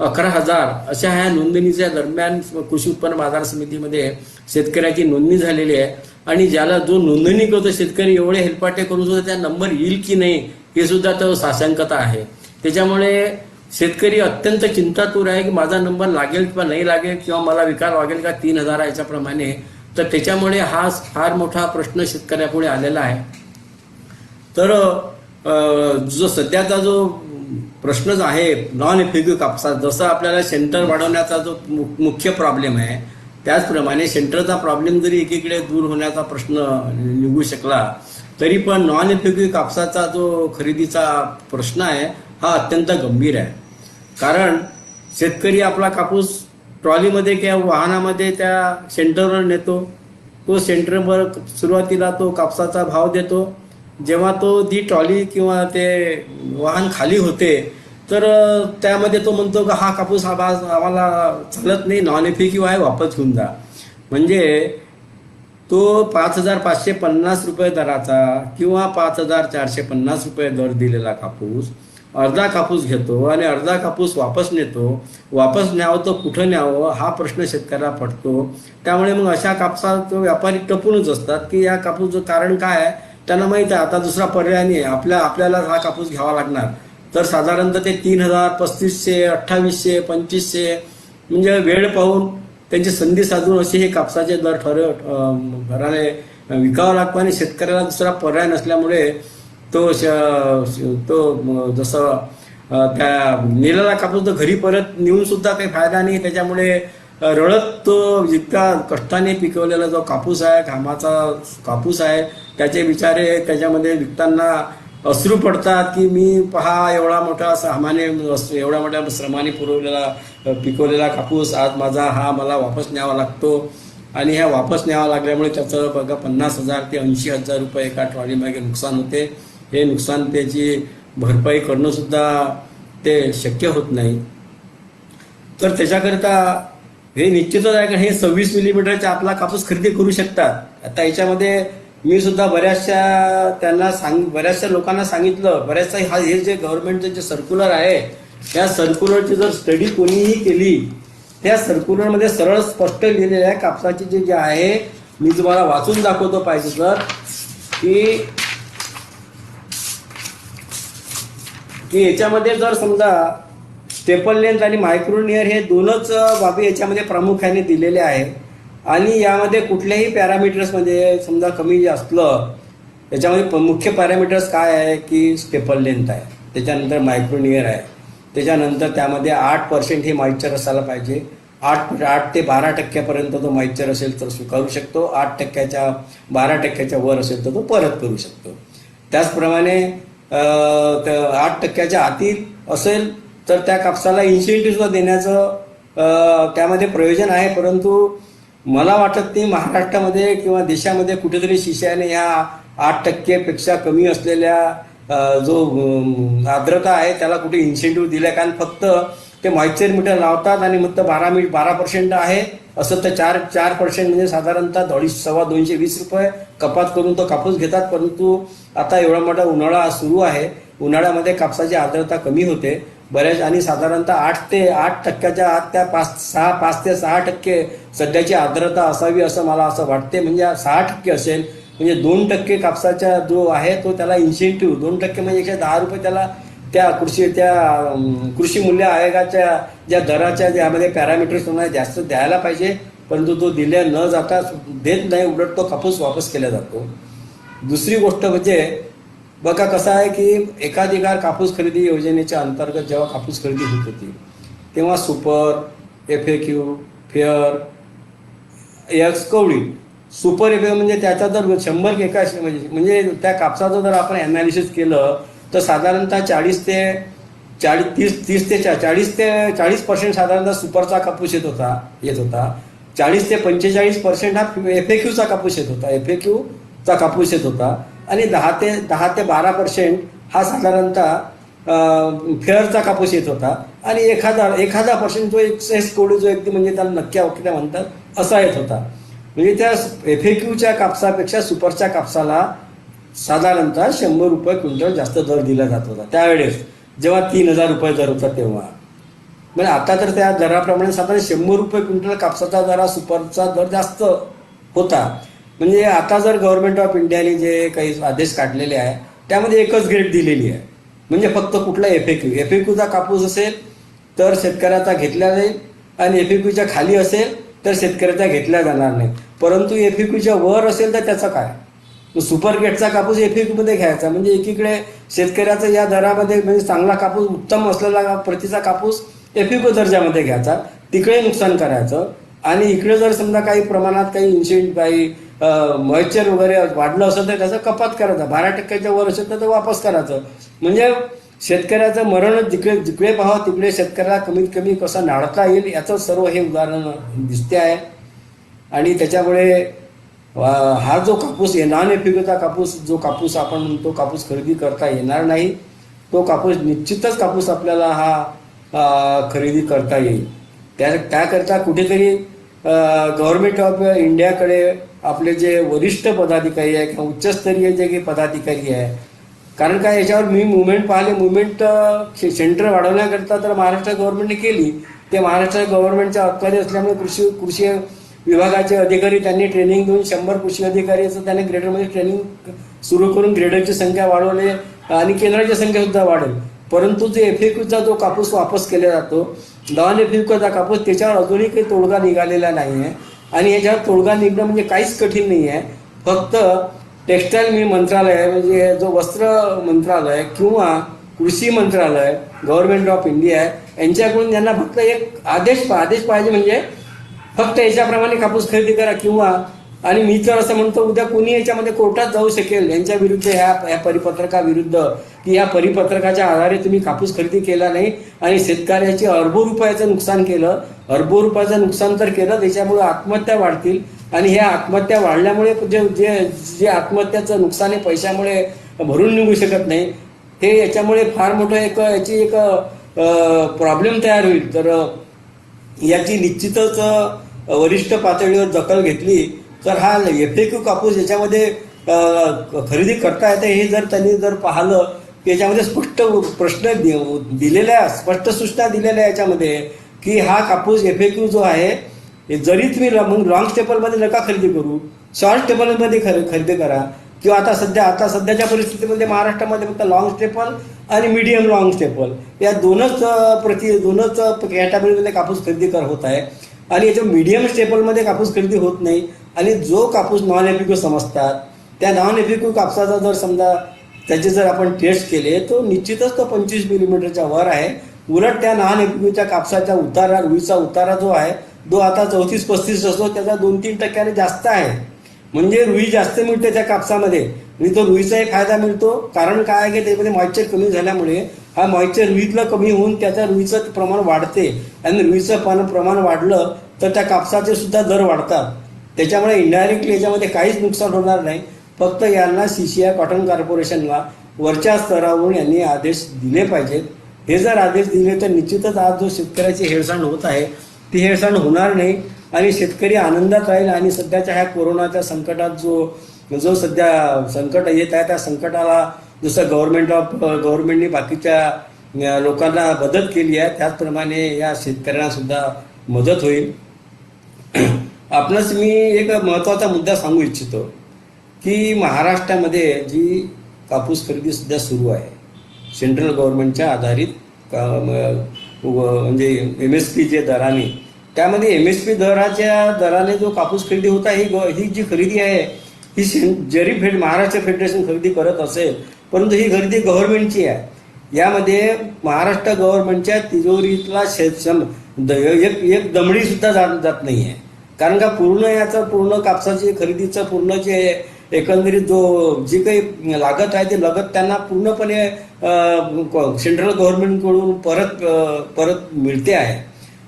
11,000 अशा ह्या नोंदणीच्या दरम्यान कृषी उत्पन्न बाजार समितीमध्ये शेतकऱ्याची नोंदणी झालेली आहे. आणि ज्याला जो नोंदणी करतो शेतकरी एवढे हेलपाटे करून सुद्धा त्या नंबर येईल की नाही हे सुद्धा तो साशंकता आहे. त्याच्यामुळे शेतकरी अत्यंत चिंतातूर आहे की माझा नंबर लागेल किंवा नाही लागेल किंवा मला विकार लागेल का 3,000 याच्याप्रमाणे. तर त्याच्यामुळे हा फार मोठा प्रश्न शेतकऱ्यापुढे आलेला आहे. तर जो सध्याचा जो प्रश्नच आहे नॉन एफएक्यू कापसात, जसं आपल्याला सेंटर वाढवण्याचा जो मुख्य प्रॉब्लेम आहे त्याचप्रमाणे सेंटरचा प्रॉब्लेम जरी एकीकडे दूर होण्याचा प्रश्न निघू शकला तरी पण नॉन एफएक्यू कापसाचा जो खरेदीचा प्रश्न आहे हा अत्यंत गंभीर आहे. कारण शेतकरी आपला कापूस ट्रॉलीमध्ये किंवा वाहनामध्ये त्या सेंटरवर नेतो. तो सेंटरवर सुरुवातीला तो कापसाचा भाव देतो. जेव्हा तो ती ट्रॉली किंवा ते वाहन खाली होते तर त्यामध्ये तो म्हणतो की हा कापूस आम्हाला चालत नाही, नॉन एफएक्यू आहे, वापस घेऊन जा. म्हणजे तो 5,550 दराचा किंवा 5,450 दर दिलेला कापूस अर्धा कापूस घेतो आणि अर्धा कापूस वापस नेतो. वापस न्यावं तर कुठं न्यावं हा प्रश्न शेतकऱ्याला पडतो. त्यामुळे मग अशा कापसात व्यापारी टपूनच असतात की या कापूसचं कारण काय आहे. त्यांना माहीत आहे आता दुसरा पर्याय नाही, आपल्याला हा कापूस घ्यावा लागणार. तर साधारणतः ते 3,000, 3,500, 2,800, 2,500 म्हणजे वेळ पाहून त्यांची संधी साधून असे हे कापसाचे दर घराने विकावं लागतो. आणि शेतकऱ्याला दुसरा पर्याय नसल्यामुळे तो जसं त्या नेलेला कापूस तर घरी परत नेऊन सुद्धा काही फायदा नाही. त्याच्यामुळे रडत तो जितका कष्टाने पिकवलेला जो कापूस आहे, घामाचा कापूस आहे, त्याचे बिचारे त्याच्यामध्ये विकताना अश्रू पडतात की मी पहा एवढा मोठा एवढ्या मोठ्या श्रमाने पुरवलेला पिकवलेला कापूस आज मला वापस न्यावा लागतो. आणि ह्या वापस न्यावा लागल्यामुळे त्याचं बघा 50,000 ते 80,000 रुपये एका ट्रॉलीमागे नुकसान होते. हे नुकसान त्याची भरपाई करणं सुद्धा ते शक्य होत नाही. तर त्याच्याकरिता हे निश्चितच आहे की हे 26 मिलीमीटरचा आपला कापूस खरेदी करू शकतात. आता याच्यामध्ये मी सुद्धा बऱ्याचशा लोकांना सांगितलं, हे जे गव्हर्नमेंटचं जे सर्क्युलर आहे त्या सर्क्युलरची जर स्टडी कोणीही केली, त्या सर्क्युलरमध्ये सरळ स्पष्ट लिहिलेलं आहे कापसाची जे आहे. मी तुम्हाला वाचून दाखवतो पाहिजे तर की याच्यामध्ये जर समजा स्टेपल लेंथ आणि मायक्रोनियर हे दोनच बाबी याच्यामध्ये प्रामुख्याने दिलेले आहे. आणि यामध्ये कुठल्याही पॅरामीटर्समध्ये समजा कमी असलं, याच्यामध्ये मुख्य पॅरामीटर्स काय आहे की स्टेपल लेंथ आहे, त्याच्यानंतर मायक्रोनियर आहे, त्याच्यानंतर त्यामध्ये 8% हे मॉइश्चर असायला पाहिजे. 8 ते 12% तो मॉइश्चर असेल तर स्वीकारू शकतो. 12% वर असेल तर तो परत करू शकतो. त्याचप्रमाणे 8% आतील असेल तर त्या कापसाला इन्सेंटिव्ह देण्याचं त्यामध्ये प्रयोजन आहे. परंतु मला वाटत नाही महाराष्ट्रामध्ये किंवा देशामध्ये कुठेतरी शिशाने ह्या 8% कमी असलेल्या जो आर्द्रता आहे त्याला कुठे इन्सेंटिव्ह दिला. कारण फक्त ते मॉइश्चर मीटर लावतात आणि मग 12% आहे असं तर 4% म्हणजे साधारणतः 220 रुपये कपात करून तो कापूस घेतात. परंतु आता एवढा मोठा उन्हाळा सुरू आहे, उन्हाळ्यामध्ये कापसाची आर्द्रता कमी होते बऱ्याच, आणि साधारणतः 8% आत त्या 5 ते 6% सध्याची आर्द्रता असावी असं मला असं वाटते. म्हणजे 6% असेल म्हणजे 2% कापसाचा जो आहे तो त्याला इन्सेंटिव्ह 2% म्हणजे 110 रुपये त्याला त्या कृषी मूल्य आयोगाच्या ज्या दराच्या ज्यामध्ये पॅरामीटर्स जास्त द्यायला पाहिजे. परंतु तो दिल्या न जाता देत नाही, उलट तो कापूस वापस केला जातो. दुसरी गोष्ट म्हणजे बघा कसं आहे की एकाधिकार कापूस खरेदी योजनेच्या अंतर्गत जेव्हा कापूस खरेदी होत होती तेव्हा सुपर, FAQ, फेअर, कवडी. सुपर FAQ म्हणजे त्याचा जर 100 म्हणजे त्या कापसाचं जर आपण ॲनालिसिस केलं तर साधारणतः 30 ते 40% साधारणतः सुपरचा कापूस येत होता. 40 ते 45% हा FAQचा कापूस येत होता. FAQचा कापूस येत होता. आणि 10 ते 12% हा साधारणतः फेअरचा कापूस येत होता. आणि एखादा पर्सेंट जो कोडी जो एकदम म्हणजे त्याला नक्क्या वक्त्या म्हणतात असा येत होता. म्हणजे त्या FAQच्या कापसापेक्षा सुपरच्या कापसाला साधारणतः 100 रुपये क्विंटल जास्त दर दिला जात होता त्यावेळेस, जेव्हा 3,000 रुपये दर होता तेव्हा. म्हणजे आता तर त्या दराप्रमाणे साधारण 100 रुपये क्विंटल कापसाचा दर सुपरचा दर जास्त होता. म्हणजे आता जर गव्हर्नमेंट ऑफ इंडियाने जे काही आदेश काढलेले आहे त्यामध्ये एकच ग्रेड दिलेली आहे. म्हणजे फक्त कुठला FAQचा कापूस असेल तर शेतकऱ्याचा घेतला जाईल आणि FAQच्या खाली असेल तर शेतकऱ्याचा घेतला जाणार नाही. परंतु FAQच्या वर असेल तर त्याचं काय, सुपर ग्रेडचा कापूस FAQमध्ये घ्यायचा. म्हणजे एकीकडे शेतकऱ्याचा या दरामध्ये म्हणजे चांगला कापूस उत्तम असलेला प्रतीचा कापूस FAQ दर्जामध्ये घ्यायचा, तिकडे नुकसान करायचं. आणि इकडे जर समजा काही प्रमाणात काही काही मॉइश्चर वगैरे वाढलं असेल तर त्याचा कपात करायचा, 12% वर असेल तर वापस करायचं. म्हणजे शेतकऱ्याचं मरण जिकडे पाहावं तिकडे शेतकऱ्याला कमीत कमी कसं नाळता येईल याचं सर्व हे उदाहरण दिसते आहे. आणि त्याच्यामुळे हा जो कापूस नॉन FAQचा कापूस जो कापूस आपण म्हणतो कापूस खरेदी करता येणार नाही, तो कापूस निश्चितच कापूस आपल्याला हा खरेदी करता येईल. त्याकरता कुठेतरी गव्हर्नमेंट ऑफ इंडियाकडे आपले जे वरिष्ठ पदाधिकारी आहे किंवा उच्चस्तरीय जे काही पदाधिकारी आहे, कारण काय याच्यावर मी मुवमेंट पाहिले, मुवमेंट सेंटर वाढवण्याकरता तर महाराष्ट्र गव्हर्नमेंटने केली. ते महाराष्ट्र गव्हर्नमेंटच्या अखत्यारी असल्यामुळे कृषी विभागाचे अधिकारी त्यांनी ट्रेनिंग देऊन 100 कृषी अधिकारीचं त्यांनी ग्रेडरमध्ये ट्रेनिंग सुरू करून ग्रेडरची संख्या वाढवली आणि केंद्राची संख्या सुद्धा वाढेल. परंतु जे FAQचा जो कापूस वापस केला जातो, नॉन FAQचा कापूस, त्याच्यावर अजूनही काही तोडगा निघालेला नाही आहे. आणि याच्यावर तोडगा निघणं म्हणजे काहीच कठीण नाही आहे. फक्त टेक्स्टाईल मिल मंत्रालय म्हणजे जो वस्त्र मंत्रालय किंवा कृषी मंत्रालय गव्हर्नमेंट ऑफ इंडिया यांच्याकडून यांना फक्त एक आदेश पाहिजे, म्हणजे फक्त याच्याप्रमाणे कापूस खरेदी करा. किंवा आणि मी तर असं म्हणतो, उद्या कोणी याच्यामध्ये कोर्टात जाऊ शकेल यांच्या विरुद्ध, ह्या परिपत्रकाविरुद्ध, की या परिपत्रकाच्या आधारे तुम्ही कापूस खरेदी केला नाही आणि शेतकऱ्याची अरबो रुपयाचं नुकसान केलं. अरबो रुपयाचं नुकसान तर केलं, त्याच्यामुळे आत्महत्या वाढतील आणि ह्या आत्महत्या वाढल्यामुळे जे आत्महत्याचं नुकसान हे पैशामुळे भरून निघू शकत नाही, हे याच्यामुळे फार मोठं याची एक प्रॉब्लेम तयार होईल. तर याची निश्चितच वरिष्ठ पातळीवर दखल घेतली तर हा FAQ कापूस याच्यामध्ये खरेदी करता येते हे जर त्यांनी पाहिलं, याच्यामध्ये स्पष्ट प्रश्न दिलेला आहे, स्पष्ट सूचना दिलेल्या आहे याच्यामध्ये, की हा कापूस FAQ जो आहे जरी तुम्ही मग लॉंग स्टेपलमध्ये नका खरेदी करू, शॉर्ट स्टेपलमध्ये खरेदी करा. किंवा आता सध्याच्या परिस्थितीमध्ये महाराष्ट्रामध्ये फक्त लॉंग स्टेपल आणि मीडियम लॉंग स्टेपल या दोनच कॅटेगरीमध्ये कापूस खरेदी होत आहे. आणि याच्या मीडियम स्टेपलमध्ये कापूस खरेदी होत नाही. आणि जो कापूस नॉन FAQ समजतात, त्या नॉन FAQ कापसाचा जर समजा त्याचे जर आपण टेस्ट केले तो निश्चितच तो 25 मिलीमीटरच्या वर आहे. उलट त्या नॉन FAQच्या कापसाचा उतारा, रुईचा उतारा जो आहे तो आता 34-35 असतो, त्याचा 2-3% जास्त आहे. म्हणजे रुई जास्त मिळते त्या कापसामध्ये आणि तो रुईचा एक फायदा मिळतो. कारण काय आहे की त्यामध्ये मॉइश्चर कमी झाल्यामुळे हा मॉइश्चर रुईतलं कमी होऊन त्याचं रुईचं प्रमाण वाढते आणि रुईचं प्रमाण वाढलं तर त्या कापसाचे सुद्धा दर वाढतात. त्याच्यामुळे इनडायरेक्टली याच्यामध्ये काहीच नुकसान होणार नाही. फक्त यांना CCI कॉटन कॉर्पोरेशनला वरच्या स्तरावरून यांनी आदेश दिले पाहिजेत. हे जर आदेश दिले तर निश्चितच आज जो शेतकऱ्याची हेळसांड होत आहे ती हेळसांड होणार नाही आणि शेतकरी आनंदात राहील. आणि सध्याच्या ह्या कोरोनाच्या संकटात जो सध्या संकट येत आहे त्या संकटाला जसं गव्हर्नमेंटने बाकीच्या लोकांना मदत केली आहे त्याचप्रमाणे या शेतकऱ्यांना सुद्धा मदत होईल. आपणच मी एक महत्त्वाचा मुद्दा सांगू इच्छितो की महाराष्ट्रामध्ये जी कापूस खरेदी सध्या सुरू आहे सेंट्रल गव्हर्नमेंटच्या आधारित म्हणजे MSP जे दराने, त्यामध्ये MSP दराने जो कापूस खरेदी होता ही जी खरेदी आहे ही जरी महाराष्ट्र फेडरेशन खरेदी करत असेल परंतु ही खरेदी गव्हर्नमेंटची आहे. यामध्ये महाराष्ट्र गव्हर्नमेंटच्या तिजोरीतला एक दमडी सुद्धा जात नाही आहे. कारण का पूर्ण कापसाची खरेदीचं पूर्ण जे एकंदरीत जी काही लागत आहे ते लागत त्यांना पूर्णपणे सेंट्रल गव्हर्नमेंटकडून परत मिळते आहे.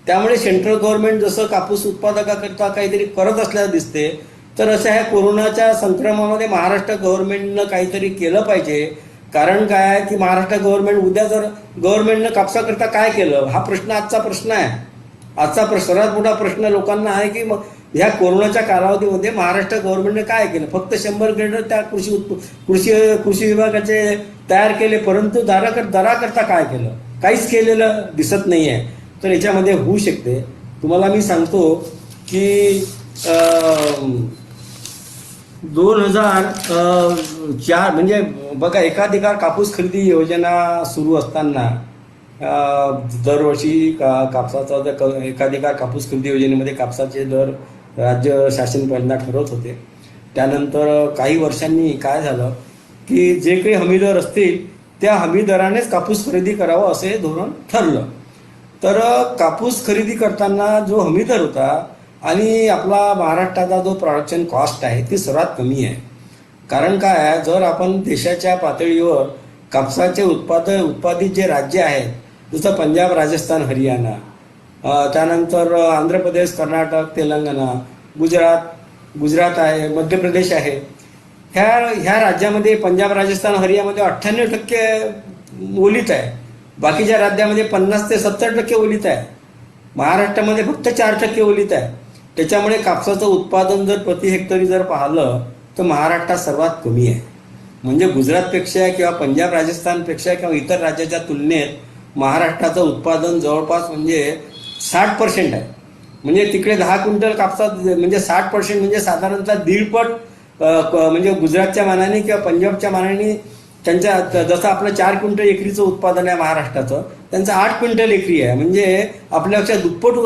त्यामुळे सेंट्रल गव्हर्नमेंट जसं कापूस उत्पादकाकरता काहीतरी करत असल्याचं दिसते, तर अशा ह्या कोरोनाच्या संक्रमणामध्ये महाराष्ट्र गव्हर्नमेंटनं काहीतरी केलं पाहिजे. कारण काय आहे की महाराष्ट्र गव्हर्नमेंट उद्या जर गव्हर्नमेंटनं कापसाकरता काय केलं हा प्रश्न आजचा प्रश्न आहे. आजचा सर्वात मोठा प्रश्न लोकांना आहे की मग ह्या कोरोनाच्या कालावधीमध्ये महाराष्ट्र गव्हर्नमेंटने काय केलं. फक्त 100 ग्रेडर त्या कृषी विभागाचे तयार केले, परंतु दराकरता काय केलं, काहीच केलेलं दिसत नाही आहे. तर याच्यामध्ये होऊ शकते. तुम्हाला मी सांगतो की 2004 म्हणजे बघा एकाधिकार कापूस खरेदी योजना सुरू असताना दरवर्षी कापसाचा एकाधिकार कापूस खरेदी योजनेमध्ये कापसाचे दर राज्य शासन पहिल्यांदा ठरवत होते. त्यानंतर काही वर्षांनी काय झालं की जे काही हमीदर असतील त्या हमीदरानेच कापूस खरेदी करावं असे धोरण ठरलं. तर कापूस खरेदी करताना जो हमीदर होता आणि आपला महाराष्ट्राचा जो प्रोडक्शन कॉस्ट आहे ती सर्वात कमी आहे. कारण काय आहे, जर आपण देशाच्या पातळीवर कापसाचे उत्पादित जे राज्य आहेत जसं पंजाब, राजस्थान, हरियाणा, त्यानंतर आंध्र प्रदेश, कर्नाटक, तेलंगणा, गुजरात आहे, मध्य प्रदेश आहे. ह्या राज्यामध्ये पंजाब, राजस्थान, हरियाणामध्ये 98% ओलित आहे. बाकीच्या राज्यामध्ये 50 ते 70% ओलित आहे. महाराष्ट्रामध्ये फक्त 4% ओलित आहे. त्याच्यामुळे कापसाचं उत्पादन जर प्रति हेक्टरी जर पाहिलं तर महाराष्ट्रात सर्वात कमी आहे. म्हणजे गुजरातपेक्षा किंवा पंजाब राजस्थानपेक्षा किंवा इतर राज्याच्या तुलनेत महाराष्ट्राचं उत्पादन जवळपास म्हणजे 60% आहे. म्हणजे तिकडे 10 क्विंटल कापसात म्हणजे 60% म्हणजे साधारणतः दीडपट म्हणजे गुजरातच्या मानाने किंवा पंजाबच्या मानाने त्यांच्या जसं आपलं 4 क्विंटल एकरीचं उत्पादन आहे महाराष्ट्राचं, त्यांचं 8 क्विंटल एकरी आहे. म्हणजे आपल्यापेक्षा दुप्पट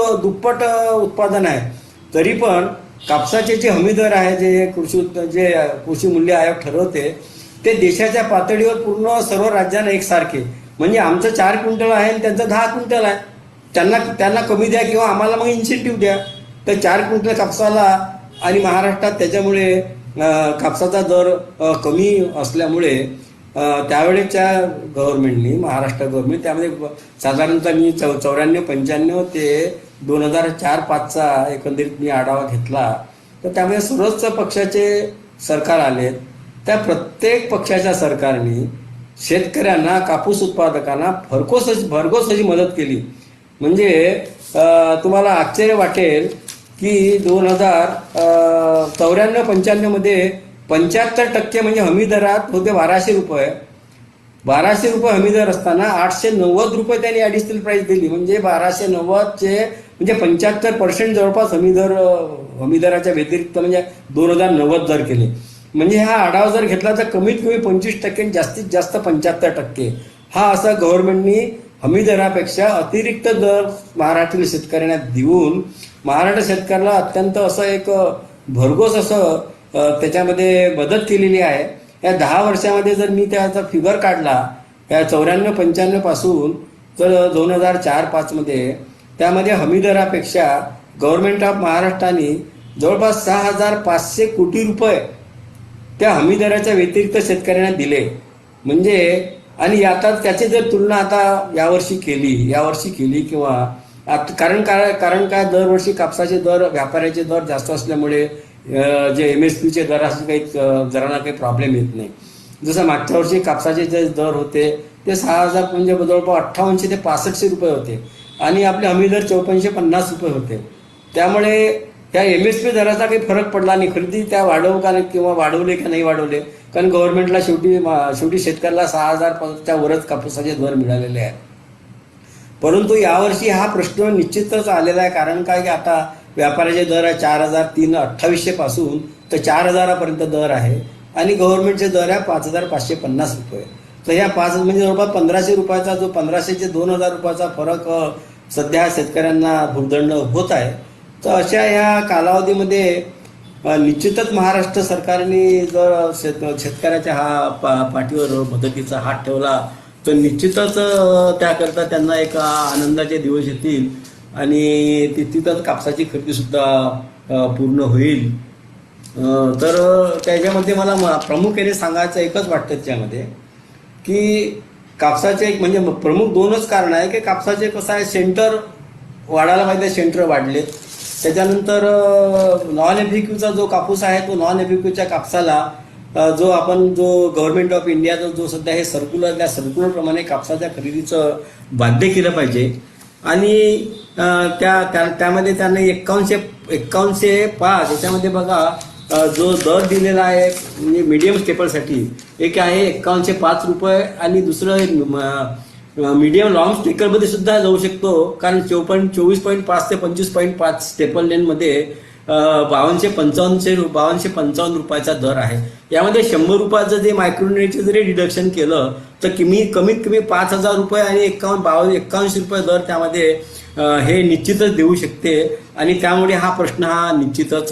उत्पादन आहे. तरी पण कापसाचे जे हमी दर आहे जे कृषी मूल्य आयोग ठरवते ते देशाच्या पातळीवर पूर्ण सर्व राज्यांना एकसारखे. म्हणजे आमचं 4 क्विंटल आहे आणि त्यांचं 10 क्विंटल आहे. त्यांना कमी द्या किंवा आम्हाला मग इन्सेंटिव्ह द्या. तर 4 क्विंटल कापसाला आणि महाराष्ट्रात त्याच्यामुळे कापसाचा दर कमी असल्यामुळे त्यावेळेच्या गव्हर्नमेंटनी महाराष्ट्र गव्हर्नमेंट त्यामध्ये साधारणतः मी 94-95 ते 2004-05चा एकंदरीत मी आढावा घेतला. तर त्यामध्ये सर्वच पक्षाचे सरकार आलेत. त्या प्रत्येक पक्षाच्या सरकारने शेतकऱ्यांना कापूस उत्पादकांना भरघोस अशी मदत केली. म्हणजे तुम्हाला आश्चर्य वाटेल की 2094-95 मध्ये 75% म्हणजे हमी दरात होते 1200 रुपये. 1200 रुपये हमी दर असताना 890 रुपये त्यांनी ॲडिशनल प्राईस दिली. म्हणजे 1290 म्हणजे 75% जवळपास हमी दराच्या व्यतिरिक्त म्हणजे 2090 दर केले. म्हणजे हा आढावा जर घेतला तर कमीत कमी 25% जास्तीत जास्त 75% हा असा गव्हर्नमेंटनी हमी दरापेक्षा अतिरिक्त दर महाराष्ट्रीय शेतकऱ्यांना देऊन महाराष्ट्र शेतकऱ्याला अत्यंत असं एक भरघोस असं त्याच्यामध्ये मदत केलेली आहे. या 10 वर्षामध्ये जर मी त्याचा फिगर काढला या 94-95 पासून तर 2004-05 मध्ये त्यामध्ये हमी दरापेक्षा गव्हर्नमेंट ऑफ महाराष्ट्राने जवळपास 6500 कोटी रुपये त्या हमी दराच्या व्यतिरिक्त शेतकऱ्यांना दिले. म्हणजे आणि आता त्याची जर तुलना आता यावर्षी केली किंवा कारण काय दरवर्षी कापसाचे दर व्यापाऱ्याचे दर जास्त असल्यामुळे जे MSPचे दराचे काही जरांना काही प्रॉब्लेम येत नाही. जसं मागच्या वर्षी कापसाचे जे दर होते ते 6000 म्हणजे जवळपास 5800 ते 6500 रुपये होते आणि आपले हमी दर 5450 रुपये होते. त्यामुळे त्या MSP दराचा काही फरक पडला नाही. खरेदी त्या वाढवले का नाही वाढवले कारण गव्हर्नमेंटला शेवटी शेतकऱ्याला 6000च्या वरच कापसाचे दर मिळालेले आहेत. परंतु यावर्षी हा प्रश्न निश्चितच आलेला आहे. कारण काय की आता व्यापाऱ्याचे दर आहे 4328 पासून तर 4000 दर आहे आणि गव्हर्नमेंटचे दर आहे 5550 रुपये. तर ह्या 5 म्हणजे जवळपास 1500 रुपयाचा जो 1500 ते 2000 रुपयाचा फरक सध्या शेतकऱ्यांना भुर्दंड होत आहे. तर अशा ह्या कालावधीमध्ये निश्चितच महाराष्ट्र सरकारने जर शेतकऱ्याच्या पाठीवर मदतीचा हात ठेवला तर निश्चितच त्याकरता त्यांना एक आनंदाचे दिवस येतील आणि तिथंच कापसाची खरेदी सुद्धा पूर्ण होईल. तर त्याच्यामध्ये मला प्रामुख्याने सांगायचं एकच वाटतं त्याच्यामध्ये की कापसाचे एक म्हणजे प्रमुख 2च कारण आहे की कापसाचे कसं आहे सेंटर वाढायला पाहिजे. सेंटर वाढले त्याच्यानंतर नॉन एफिक्यूचा जो कापूस आहे तो नॉन एफिक्यूच्या कापसाला जो गव्हर्नमेंट ऑफ इंडियाचा जो सध्या हे त्या सर्क्युलरप्रमाणे कापसाच्या खरेदीचं बाध्य केलं पाहिजे आणि त्यामध्ये त्यांनी 5105 याच्यामध्ये बघा जो दर दिलेला आहे म्हणजे मीडियम स्टेपलसाठी एक आहे 5105 रुपये आणि दुसरं मीडियम लॉंग स्टेकरमध्ये सुद्धा जाऊ शकतो कारण 24.5 ते 25.5 स्टेपल लेनमध्ये 5255 रुपयाचा दर आहे. यामध्ये 100 रुपयाचं जे मायक्रोनेटचं जरी डिडक्शन केलं तर कमीत कमी 5000 रुपये आणि 81 रुपये दर त्यामध्ये हे निश्चितच देऊ शकते आणि त्यामुळे हा प्रश्न हा निश्चितच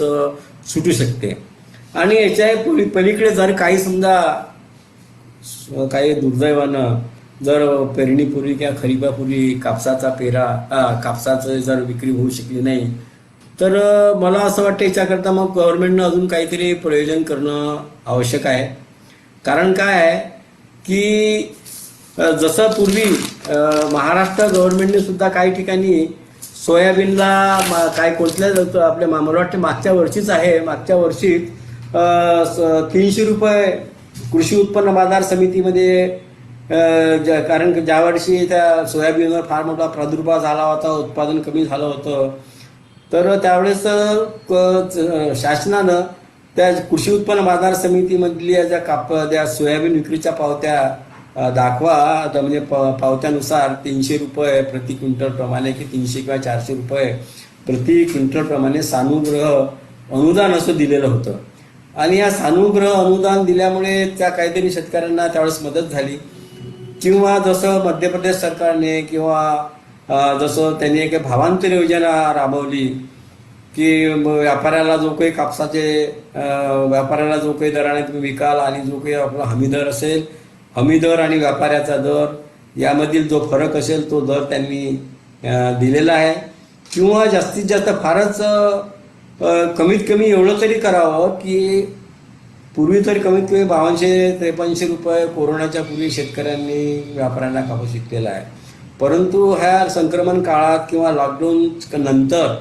सुटू शकते. आणि याच्या पलीकडे जर काही समजा काही दुर्दैवानं जर पेरणीपूर्वी किंवा खरीपापूर्वी कापसाचं जर विक्री होऊ शकली नाही तर मला असं वाटतं याच्याकरता मग गव्हर्नमेंटनं अजून काहीतरी प्रयोजन करणं आवश्यक आहे. कारण काय आहे की जसं पूर्वी महाराष्ट्र गव्हर्नमेंटने सुद्धा काही ठिकाणी सोयाबीनला काय आपल्या मला वाटतं मागच्या वर्षी 300 रुपये कृषी उत्पन्न बाजार समितीमध्ये कारण ज्या वर्षी त्या सोयाबीनवर फार मोठा प्रादुर्भाव झाला होता उत्पादन कमी झालं होतं तर त्यावेळेस शासनानं त्या कृषी उत्पन्न बाजार समितीमधल्या ज्या सोयाबीन विक्रीच्या पावत्या दाखवा, आता म्हणजे पावत्यानुसार 300 रुपये प्रति क्विंटल प्रमाणे की 300 किंवा 400 रुपये प्रति क्विंटल प्रमाणे सानुग्रह अनुदान असं दिलेलं होतं. आणि या सानुग्रह अनुदान दिल्यामुळे त्या काहीतरी शेतकऱ्यांना त्यावेळेस मदत झाली. किंवा जसं मध्य प्रदेश सरकारने किंवा जसं त्यांनी एक भावांतर योजना राबवली की व्यापाऱ्याला जो काही व्यापाऱ्याला जो काही दराने तुम्ही विकाल आणि जो काही आपला हमी दर असेल, हमी दर आणि व्यापाऱ्याचा दर यामधील जो फरक असेल तो दर त्यांनी दिलेला आहे. किंवा जास्तीत जास्त फारच कमीत कमी एवढं तरी करावं की पूर्वी तरी कमीत कमी 5200-5300 रुपये कोरोनाच्या पूर्वी शेतकऱ्यांनी व्यापाऱ्यांना कापूस विकलेला आहे. परंतु ह्या संक्रमण काळात किंवा लॉकडाऊन नंतर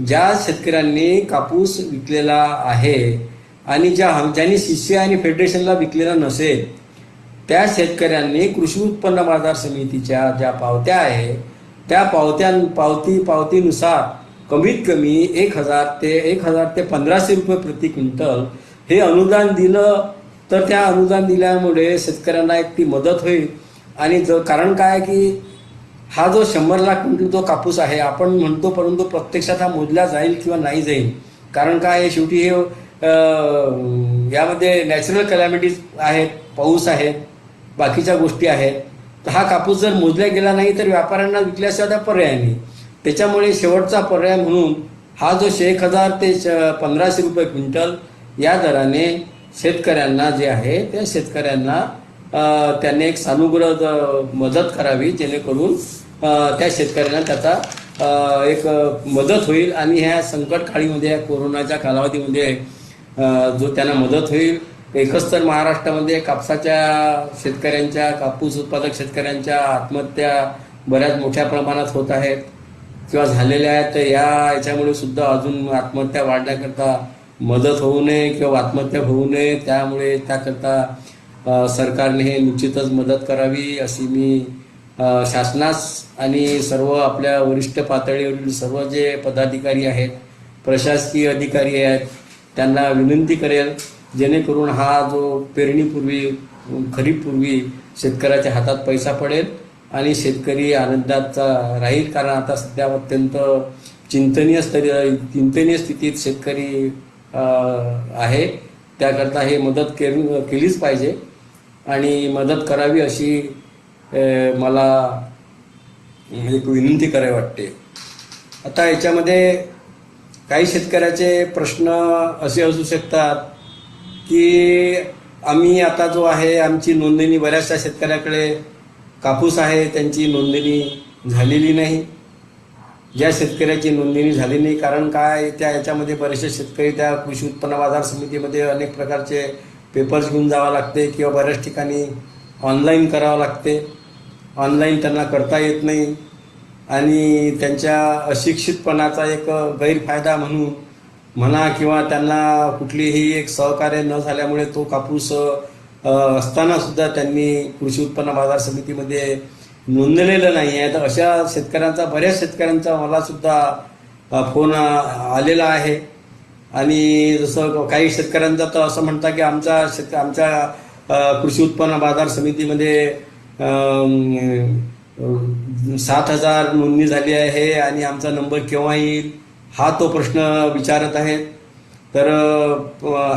ज्या शेतकऱ्यांनी कापूस विकलेला आहे आणि ज्यांनी CCI आणि फेडरेशनला विकलेला नसेल त्या शेतकऱ्यांनी कृषी उत्पन्न बाजार समितीच्या ज्या पावत्या आहे त्या पावतीनुसार कमीत कमी 1000 ते 1500 रुपये प्रति क्विंटल हे अनुदान दिलं तर त्या अनुदान दिल्यामुळे शेतकऱ्यांना एक ती मदत होईल. आणि कारण काय की हा जो 100 लाख क्विंटल जो कापूस आहे आपण म्हणतो, परंतु प्रत्यक्षात हा मोजला जाईल किंवा नाही जाईल. कारण काय शेवटी हे यामध्ये नॅचरल कॅलॅमिटीज आहेत, पाऊस आहेत, बाकीच्या गोष्टी आहेत. तर हा कापूस जर मोजला गेला नाही तर व्यापाऱ्यांना विकल्याशिवाय त्या पर्याय नाही. त्याच्यामुळे शेवटचा पर्याय म्हणून हा जो 1000 ते 1500 रुपये क्विंटल या दराने शेतकऱ्यांना जे आहे त्या शेतकऱ्यांना त्याने एक सानुग्रह मदत करावी, जेणेकरून त्या शेतकऱ्यांना त्याचा एक मदत होईल आणि ह्या संकटकाळीमध्ये या कोरोनाच्या कालावधीमध्ये जो त्यांना मदत होईल. एकच तर महाराष्ट्रामध्ये कापसाच्या शेतकऱ्यांच्या, कापूस उत्पादक शेतकऱ्यांच्या आत्महत्या बऱ्याच मोठ्या प्रमाणात होत आहेत किंवा झालेल्या आहेत. तर याच्यामुळे सुद्धा अजून आत्महत्या वाढण्याकरता मदत होऊ नये किंवा आत्महत्या होऊ नये, त्यामुळे त्याकरता सरकारने हे निश्चितच मदत करावी अशी मी शासनास आणि सर्व आपल्या वरिष्ठ पातळीवरील सर्व जे पदाधिकारी आहेत, प्रशासकीय अधिकारी आहेत त्यांना विनंती करेल, जेणेकरून हा जो पेरणीपूर्वी खरीपपूर्वी शेतकऱ्याच्या हातात पैसा पडेल आणि शेतकरी आनंदाचा राहील. कारण आता सध्या अत्यंत चिंतनीय स्थितीत शेतकरी आहे. त्याकरता हे मदत केलीच पाहिजे आणि मदत करावी अशी मला एक विनंती करावी वाटते. आता याच्यामध्ये काही शेतकऱ्याचे प्रश्न असे असू शकतात की आम्ही आता जो आहे आमची नोंदणी, बऱ्याचशा शेतकऱ्याकडे कापूस आहे त्यांची नोंदणी झालेली नाही. ज्या शेतकऱ्याची नोंदणी झाली नाही, कारण काय याच्यामध्ये बरेचसे शेतकरी त्या कृषी उत्पन्न बाजार समितीमध्ये अनेक प्रकारचे पेपर्स घेऊन जावं लागते किंवा बऱ्याच ठिकाणी ऑनलाईन करावं लागते. ऑनलाईन त्यांना करता येत नाही आणि त्यांच्या अशिक्षितपणाचा एक गैरफायदा म्हणा किंवा त्यांना कुठलीही एक सहकार्य न झाल्यामुळे तो कापूस असताना सुद्धा त्यांनी कृषी उत्पन्न बाजार समितीमध्ये नोंदलेलं नाही आहे. तर अशा शेतकऱ्यांचा, बऱ्याच शेतकऱ्यांचा मला सुद्धा फोन आलेला आहे. आणि जसं काही शेतकऱ्यांचा तर असं म्हणतात की आमच्या कृषी उत्पन्न बाजार समितीमध्ये 7000 नोंदणी झाली आहे आणि आमचा नंबर केव्हा येईल हा तो प्रश्न विचारत आहेत. तर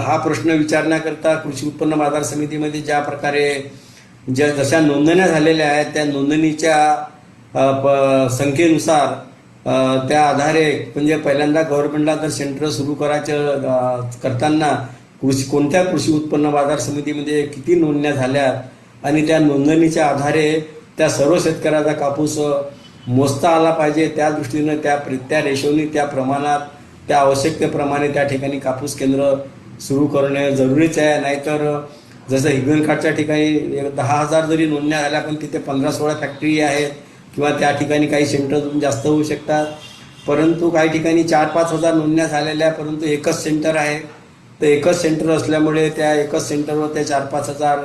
हा प्रश्न विचारण्याकरता कृषी उत्पन्न बाजार समितीमध्ये ज्या प्रकारे जशा नोंदण्या झालेल्या आहेत त्या नोंदणीच्या संख्येनुसार त्या आधारे, म्हणजे पहिल्यांदा गव्हर्नमेंटला जर सेंटर सुरू करताना कोणत्या कृषी उत्पन्न बाजार समितीमध्ये किती नोंदण्या झाल्या आणि त्या नोंदणीच्या आधारे त्या सर्व शेतकऱ्याचा कापूस मोजता आला पाहिजे. त्या दृष्टीनं त्या रेशोनी, त्या प्रमाणात, त्या आवश्यकतेप्रमाणे त्या ठिकाणी कापूस केंद्र सुरू करणे जरुरीच आहे. नाहीतर जसं हिंगणघाटच्या ठिकाणी 10,000 जरी नोंदण्या झाल्या पण तिथे 15-16 फॅक्टरी आहेत किंवा त्या ठिकाणी काही सेंटर जास्त होऊ शकतात. परंतु काही ठिकाणी 4-5 हजार नोंदण्या झालेल्या, परंतु एकच सेंटर आहे. तर एकच सेंटर असल्यामुळे त्या एकच सेंटरवर ते 4-5 हजार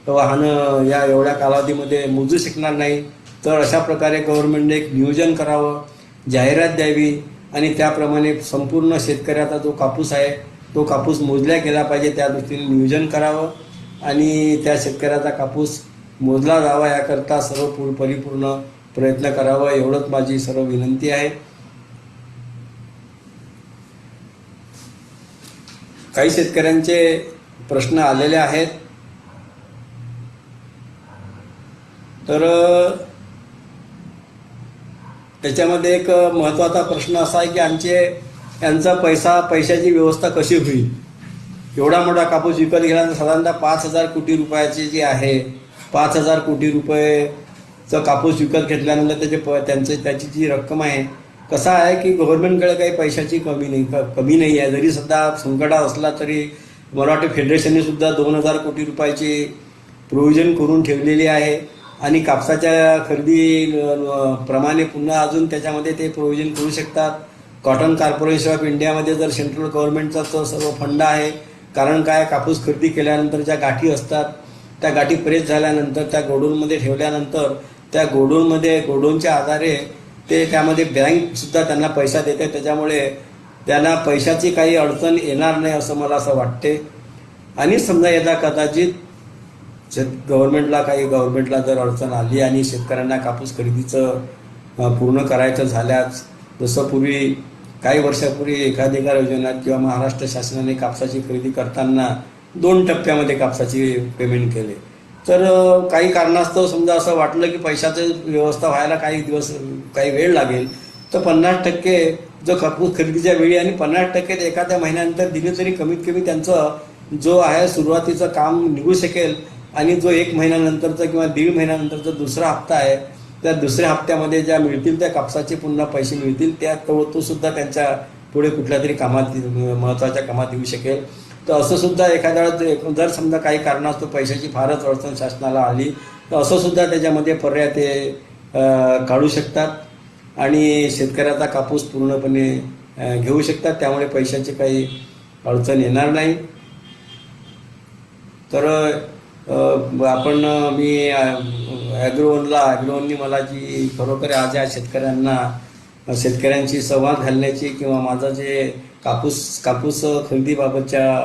वाहनं या एवढ्या कालावधीमध्ये मोजू शकणार नाही. तर अशा प्रकारे गव्हर्नमेंटने एक नियोजन करावं, जाहिरात द्यावी आणि त्याप्रमाणे संपूर्ण शेतकऱ्याचा जो कापूस आहे तो कापूस मोजल्या गेला पाहिजे, त्या दृष्टीने नियोजन करावं आणि त्या शेतकऱ्याचा कापूस मोजला जावा याकरता सर्व परिपूर्ण प्रयत्न करावा, एवढंच माझी सर्व विनंती आहे. काही शेतकऱ्यांचे प्रश्न आलेले आहेत, तर त्याच्यामध्ये एक महत्त्वाचा प्रश्न असा आहे की यांचा पैशाची व्यवस्था कशी होईल. एवढा मोठा कापूस विकत गेल्यानंतर साधारणतः 5,000 कोटी रुपयाची जी आहे, 5,000 कोटी रुपयेचं कापूस विकत घेतल्यानंतर त्याची जी रक्कम आहे, कसं आहे की गव्हर्नमेंटकडे काही पैशाची कमी नाही आहे. जरी सध्या संकटात असला तरी मला वाटतं फेडरेशनने सुद्धा 2,000 कोटी रुपयाची प्रोव्हिजन करून ठेवलेली आहे आणि कापसाच्या खरेदी प्रमाणे पुन्हा अजून त्याच्यामध्ये ते प्रोव्हिजन करू शकतात. कॉटन कॉर्पोरेशन ऑफ इंडियामध्ये जर सेंट्रल गव्हर्नमेंटचा तो सर्व फंड आहे. कारण काय, कापूस खरेदी केल्यानंतर ज्या गाठी असतात त्या गाठी प्रेस झाल्यानंतर त्या गोडाऊनमध्ये ठेवल्यानंतर त्या गोडाऊनच्या आधारे ते त्यामध्ये बँकसुद्धा त्यांना पैसा देते. त्याच्यामुळे त्यांना पैशाची काही अडचण येणार नाही असं मला असं वाटते. आणि समजा यदा कदाचित गव्हर्नमेंटला जर अडचण आली आणि शेतकऱ्यांना कापूस खरेदीचं पूर्ण करायचं झाल्यास, जसं पूर्वी काही वर्षापूर्वी एकाधिकार योजनेत किंवा महाराष्ट्र शासनाने कापसाची खरेदी करताना 2 टप्प्यामध्ये कापसाची पेमेंट केले, तर काही कारणास्तव समजा असं वाटलं की पैशाची व्यवस्था व्हायला काही वेळ लागेल, तर 50% जो कापूस खरेदीच्या वेळी आणि 50% एखाद्या महिन्यानंतर दिले तरी कमीत कमी त्यांचं जो आहे सुरुवातीचं काम निघू शकेल. आणि जो 1 महिन्यानंतरचा किंवा 1.5 महिन्यानंतरचा दुसरा हप्ता आहे, त्या दुसऱ्या हप्त्यामध्ये ज्या मिळतील त्या कापसाचे पुन्हा पैसे मिळतील, तो सुद्धा त्यांच्या पुढे कुठल्या तरी महत्त्वाच्या कामात येऊ शकेल. तर असं सुद्धा एखाद्या वेळेस जर समजा काही कारणास्तव पैशाची फारच अडचण शासनाला आली तर असं सुद्धा त्याच्यामध्ये पर्याय ते काढू शकतात आणि शेतकऱ्याचा कापूस पूर्णपणे घेऊ शकतात. त्यामुळे पैशाची काही अडचण येणार नाही. तर मी ॲग्रोवननी मला जी खरोखर आज या शेतकऱ्यांशी संवाद घालण्याची किंवा माझं जे कापूस खरेदीबाबतच्या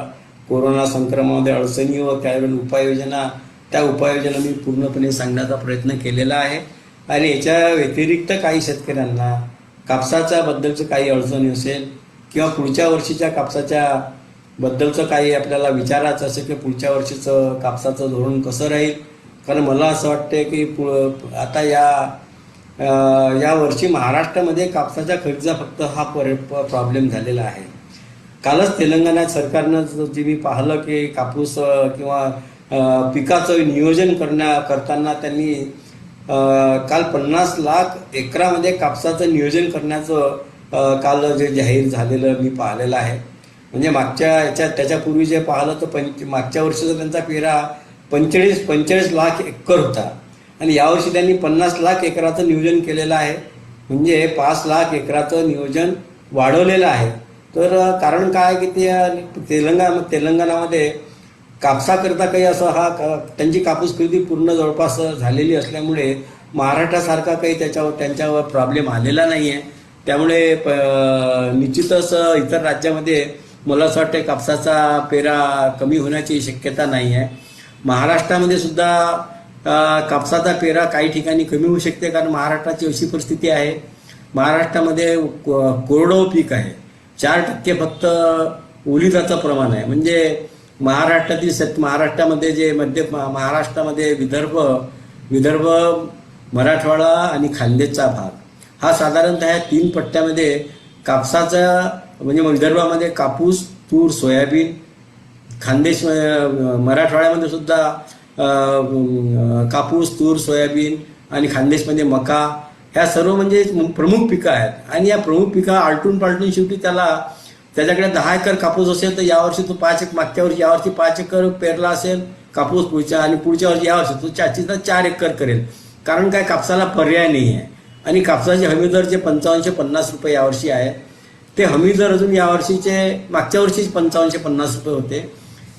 कोरोना संक्रमणामध्ये अडचणी व त्या उपाययोजना मी पूर्णपणे सांगण्याचा प्रयत्न केलेला आहे. आणि याच्या व्यतिरिक्त काही शेतकऱ्यांना कापसाच्या बद्दलचं काही अडचणी असेल किंवा पुढच्या वर्षीच्या कापसाच्या बद्दलचं काही आपल्याला विचारायचं असेल की पुढच्या वर्षीचं कापसाचं धोरण कसं राहील. कारण मला असं वाटतं की आता या वर्षी महाराष्ट्रामध्ये कापसाच्या खरेदीचा फक्त हा प्रॉब्लेम झालेला आहे. कालच तेलंगणा सरकारनं जे मी पाहिलं की कापूस किंवा पिकाचं नियोजन करताना त्यांनी काल 50 लाख एकरामध्ये कापसाचं नियोजन करण्याचं काल जे जाहीर झालेलं मी पाहिलेलं आहे. म्हणजे त्याच्यापूर्वी जे पाहिलं तर मागच्या वर्षीचा त्यांचा पेरा 45 लाख एकर होता आणि यावर्षी त्यांनी 50 लाख एकराचं नियोजन केलेलं आहे. म्हणजे 5 लाख एकराचं नियोजन वाढवलेलं आहे. तर कारण काय की ते तेलंगणामध्ये कापसाकरता काही असं त्यांची कापूस खरेदी पूर्ण जवळपास झालेली असल्यामुळे महाराष्ट्रासारखा काही त्यांच्यावर प्रॉब्लेम आलेला नाही आहे. त्यामुळे निश्चितच इतर राज्यामध्ये मला असं वाटतं कापसाचा पेरा कमी होण्याची शक्यता नाही आहे. महाराष्ट्रामध्ये सुद्धा कापसाचा पेरा काही ठिकाणी कमी होऊ शकते. कारण महाराष्ट्राची अशी परिस्थिती आहे, महाराष्ट्रामध्ये कोरडवाहू पीक आहे. 4% फक्त ओलिताचं प्रमाण आहे. म्हणजे महाराष्ट्रामध्ये जे महाराष्ट्रामध्ये विदर्भ, मराठवाडा आणि खानदेशचा भाग हा साधारणतः ह्या 3 पट्ट्यामध्ये कापसाचा म्हणजे विदर्भामध्ये कापूस, तूर, सोयाबीन, खानदेश मराठवाड्यामध्ये सुद्धा कापूस, तूर, सोयाबीन आणि खानदेशमध्ये मका, ह्या सर्व म्हणजे प्रमुख पिकं आहेत. आणि या प्रमुख पिकं आलटून पालटून शेवटी त्याच्याकडे 10 एकर कापूस असेल तर यावर्षी तो यावर्षी 5 एकर पेरला असेल कापूस पुढच्या वर्षी यावर्षी तो 4 एकर करेल. कारण काय, कापसाला पर्याय नाही आहे. आणि कापसाचे हमी दर जे 5550 रुपये यावर्षी आहे, ते हमी दर अजून मागच्या वर्षीच 5550 रुपये होते.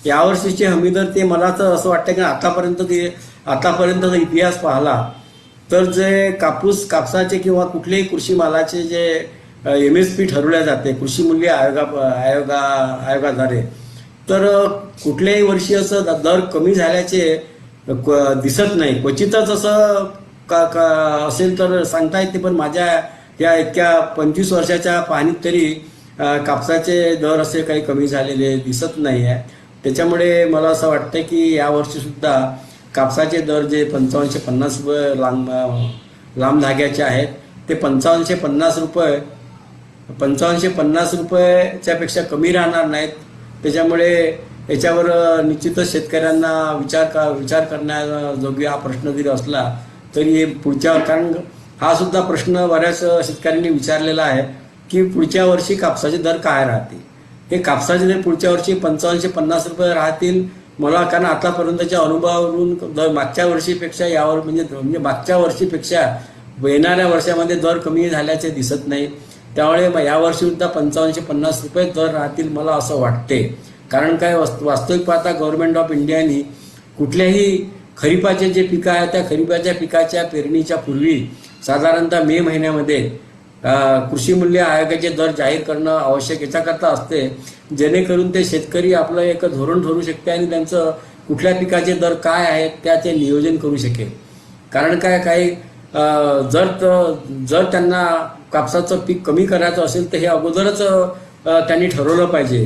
यावर्षीचे हमी दर ते मला तर असं वाटतं की आतापर्यंतचा इतिहास पाहिला तर जे कापसाचे किंवा कुठल्याही कृषी मालाचे जे MSP ठरवल्या जाते कृषी मूल्य आयोगाद्वारे, तर कुठल्याही वर्षी असं दर कमी झाल्याचे दिसत नाही. क्वचितच असं असेल तर सांगता येते, पण माझ्या या इतक्या 25 वर्षाच्या पाहणीत तरी कापसाचे दर असे काही कमी झालेले दिसत नाही आहे. त्याच्यामुळे मला असं वाटतं की यावर्षी सुद्धा कापसाचे दर जे 5550 रुपये लांब धाग्याचे आहेत ते 5550 रुपयाच्या पेक्षा कमी राहणार नाहीत. त्याच्यामुळे याच्यावर निश्चितच शेतकऱ्यांना विचार करण्याजोगी हा प्रश्न जरी असला तरी पुढच्या, कारण हा सुद्धा प्रश्न बऱ्याच शेतकऱ्यांनी विचारलेला आहे की पुढच्या वर्षी कापसाचे दर काय राहतील. हे कापसाचे दर पुढच्या वर्षी 5550 रुपये राहतील मला, कारण आतापर्यंतच्या अनुभवावरून मागच्या वर्षीपेक्षा यावर म्हणजे मागच्या वर्षीपेक्षा येणाऱ्या वर्षामध्ये दर कमी झाल्याचे दिसत नाही. त्यामुळे यावर्षी सुद्धा 5550 रुपये दर राहतील मला असं वाटते. कारण काय वास्तविक पाहता गव्हर्नमेंट ऑफ इंडियानी कुठल्याही खरीपाचे जे पिकं आहेत त्या खरीपाच्या पिकाच्या पेरणीच्या पूर्वी साधारणतः मे महिन्यामध्ये कृषी मूल्य आयोगाचे दर जाहीर करणं आवश्यक याच्याकरता असते, जेणेकरून ते शेतकरी आपलं एक धोरण ठरवू शकते आणि त्यांचं कुठल्या पिकाचे दर काय आहेत त्याचे नियोजन करू शकेल. कारण काही जर त्यांना कापसाचं पीक कमी करायचं असेल तर हे अगोदरच त्यांनी ठरवलं पाहिजे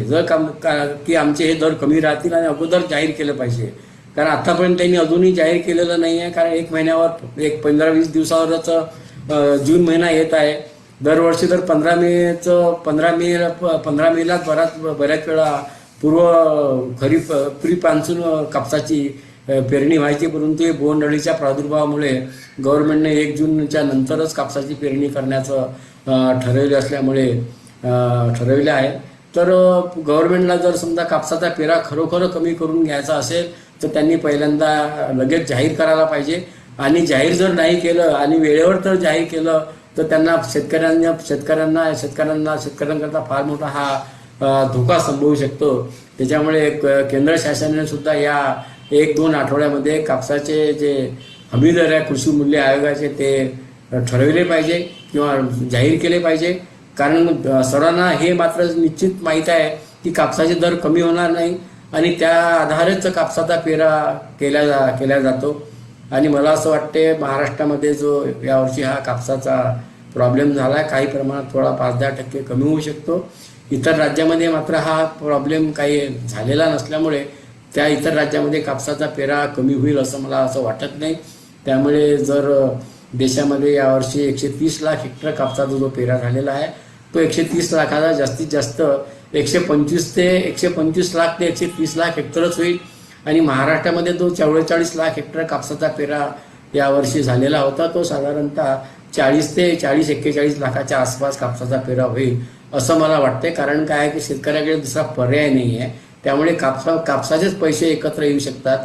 की आमचे हे दर कमी राहतील आणि अगोदर जाहीर केलं पाहिजे. कारण आतापर्यंत त्यांनी अजूनही जाहीर केलेलं नाही आहे. कारण एक महिन्यावर एक 15-20 दिवसावरच जून महिना येत आहे. दरवर्षी तर 15 मेला बऱ्याच वेळा खरीप प्री मान्सून कापसाची पेरणी व्हायची, परंतु बोंडअळीच्या प्रादुर्भावामुळे गव्हर्नमेंटने 1 जूनच्या नंतरच कापसाची पेरणी करण्याचं ठरवले आहे. तर गव्हर्नमेंटला जर समजा कापसाचा पेरा खरोखर कमी करून घ्यायचा असेल तर त्यांनी पहिल्यांदा लगेच जाहीर करायला पाहिजे. आणि जाहीर जर नाही केलं आणि वेळेवर तर जाहीर केलं तर त्यांना शेतकऱ्यांकरता फार मोठा हा धोका संभवू शकतो. त्याच्यामुळे केंद्र शासनाने सुद्धा या 1-2 आठवड्यामध्ये कापसाचे जे हमीदर आहे कृषी मूल्य आयोगाचे ते ठरवले पाहिजे किंवा जाहीर केले पाहिजे. कारण सर्वांना हे मात्र निश्चित माहीत आहे की कापसाचे दर कमी होणार नाही आणि त्या आधारेच कापसाचा पेरा केला जातो. आणि मला असं वाटते महाराष्ट्रामध्ये जो यावर्षी हा कापसाचा प्रॉब्लेम झाला आहे काही प्रमाणात थोडा 5-10% कमी होऊ शकतो. इतर राज्यामध्ये मात्र हा प्रॉब्लेम काही झालेला नसल्यामुळे त्या इतर राज्यामध्ये कापसाचा पेरा कमी होईल असं मला असं वाटत नाही. त्यामुळे जर देशामध्ये यावर्षी 130 लाख हेक्टर कापसाचा जो पेरा झालेला आहे तो 130 लाखाचा जास्तीत जास्त 125 लाख ते 130 लाख हेक्टरच होईल. आणि महाराष्ट्रामध्ये जो 44 लाख हेक्टर कापसाचा पेरा यावर्षी झालेला होता तो साधारणतः 40 ते 41 लाखाच्या आसपास कापसाचा पेरा होईल असं मला वाटते. कारण काय की शेतकऱ्याकडे दुसरा पर्याय नाही आहे. त्यामुळे कापसाचेच पैसे एकत्र येऊ शकतात.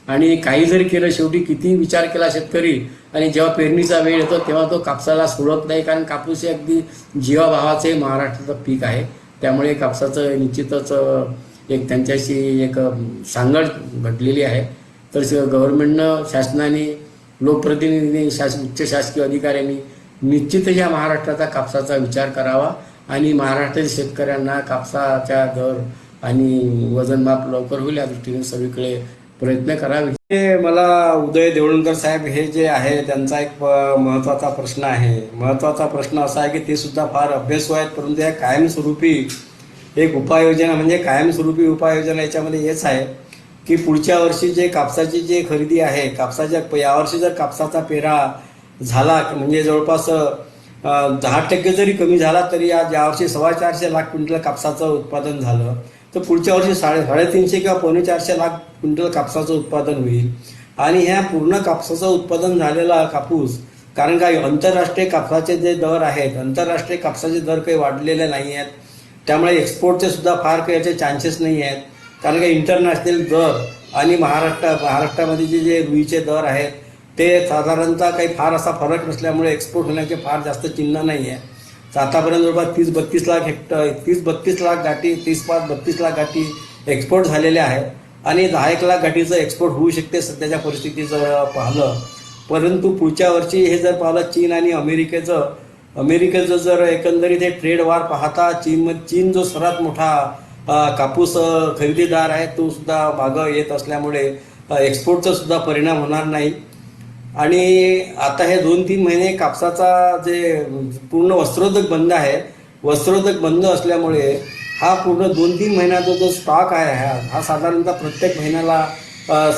आणि काही जरी केलं शेवटी किती विचार केला शेतकरी आणि जेव्हा पेरणीचा वेळ येतो तेव्हा तो कापसाला सोडत नाही. कारण कापूस हे अगदी जीवाभावाचे महाराष्ट्राचं पीक आहे. त्यामुळे कापसाचं निश्चितच एक त्यांच्याशी एक सांगड घडलेली आहे. तर गव्हर्नमेंटनं शासनाने लोकप्रतिनिधींनी उच्च शासकीय अधिकाऱ्यांनी निश्चितच या महाराष्ट्राचा कापसाचा विचार करावा आणि महाराष्ट्रातील शेतकऱ्यांना कापसाच्या दर आणि वजनमाप लवकर होईल या दृष्टीने सगळीकडे प्रयत्न करावे. मला उदय देवळणकर साहेब हे जे आहे त्यांचा एक महत्त्वाचा प्रश्न आहे. महत्त्वाचा प्रश्न असा आहे की ते सुद्धा फार अभ्यासू आहेत, परंतु या कायमस्वरूपी एक उपाययोजना म्हणजे कायमस्वरूपी उपाययोजना याच्यामध्ये हेच आहे की पुढच्या वर्षी जे कापसाची जे खरेदी आहे यावर्षी जर कापसाचा पेरा झाला म्हणजे जवळपास 10% जरी कमी झाला तरी आज यावर्षी 425 लाख क्विंटल कापसाचं उत्पादन झालं तर पुढच्या वर्षी 350 किंवा 4.25 लाख क्विंटल कापसाचं उत्पादन होईल. आणि ह्या पूर्ण कापसाचं उत्पादन झालेला कापूस, कारण काय आंतरराष्ट्रीय कापसाचे जे दर आहेत आंतरराष्ट्रीय कापसाचे दर काही वाढलेले नाही आहेत. त्यामुळे एक्सपोर्टचे सुद्धा फार काही याचे चान्सेस नाही आहेत. कारण काही इंटरनॅशनल दर आणि महाराष्ट्रामध्ये जे रुईचे दर आहेत ते साधारणतः काही फार असा फरक नसल्यामुळे एक्सपोर्ट होण्याचे फार जास्त चिन्ह नाही आहे. तर आतापर्यंत जवळपास 30-32 लाख हेक्टर 30-32 लाख गाठी 30-32 लाख गाठी एक्सपोर्ट झालेल्या आहेत आणि 10-1 लाख गाठीचं एक्सपोर्ट होऊ शकते सध्याच्या परिस्थितीत जर पाहिलं. परंतु पुढच्या वर्षी हे जर पाहिलं चीन आणि अमेरिकेचं अमेरिकेचं जर एकंदरीत हे ट्रेड वार पाहता चीन जो सर्वात मोठा कापूस खरेदीदार आहे तो सुद्धा मागं येत असल्यामुळे एक्सपोर्टचा सुद्धा परिणाम होणार नाही. आणि आता हे 2-3 महिने कापसाचा जे पूर्ण वस्त्रोद्योग बंद आहे, वस्त्रोद्योग बंद असल्यामुळे हा पूर्ण 2-3 महिन्याचा जो स्टॉक आहे हा साधारणतः प्रत्येक महिन्याला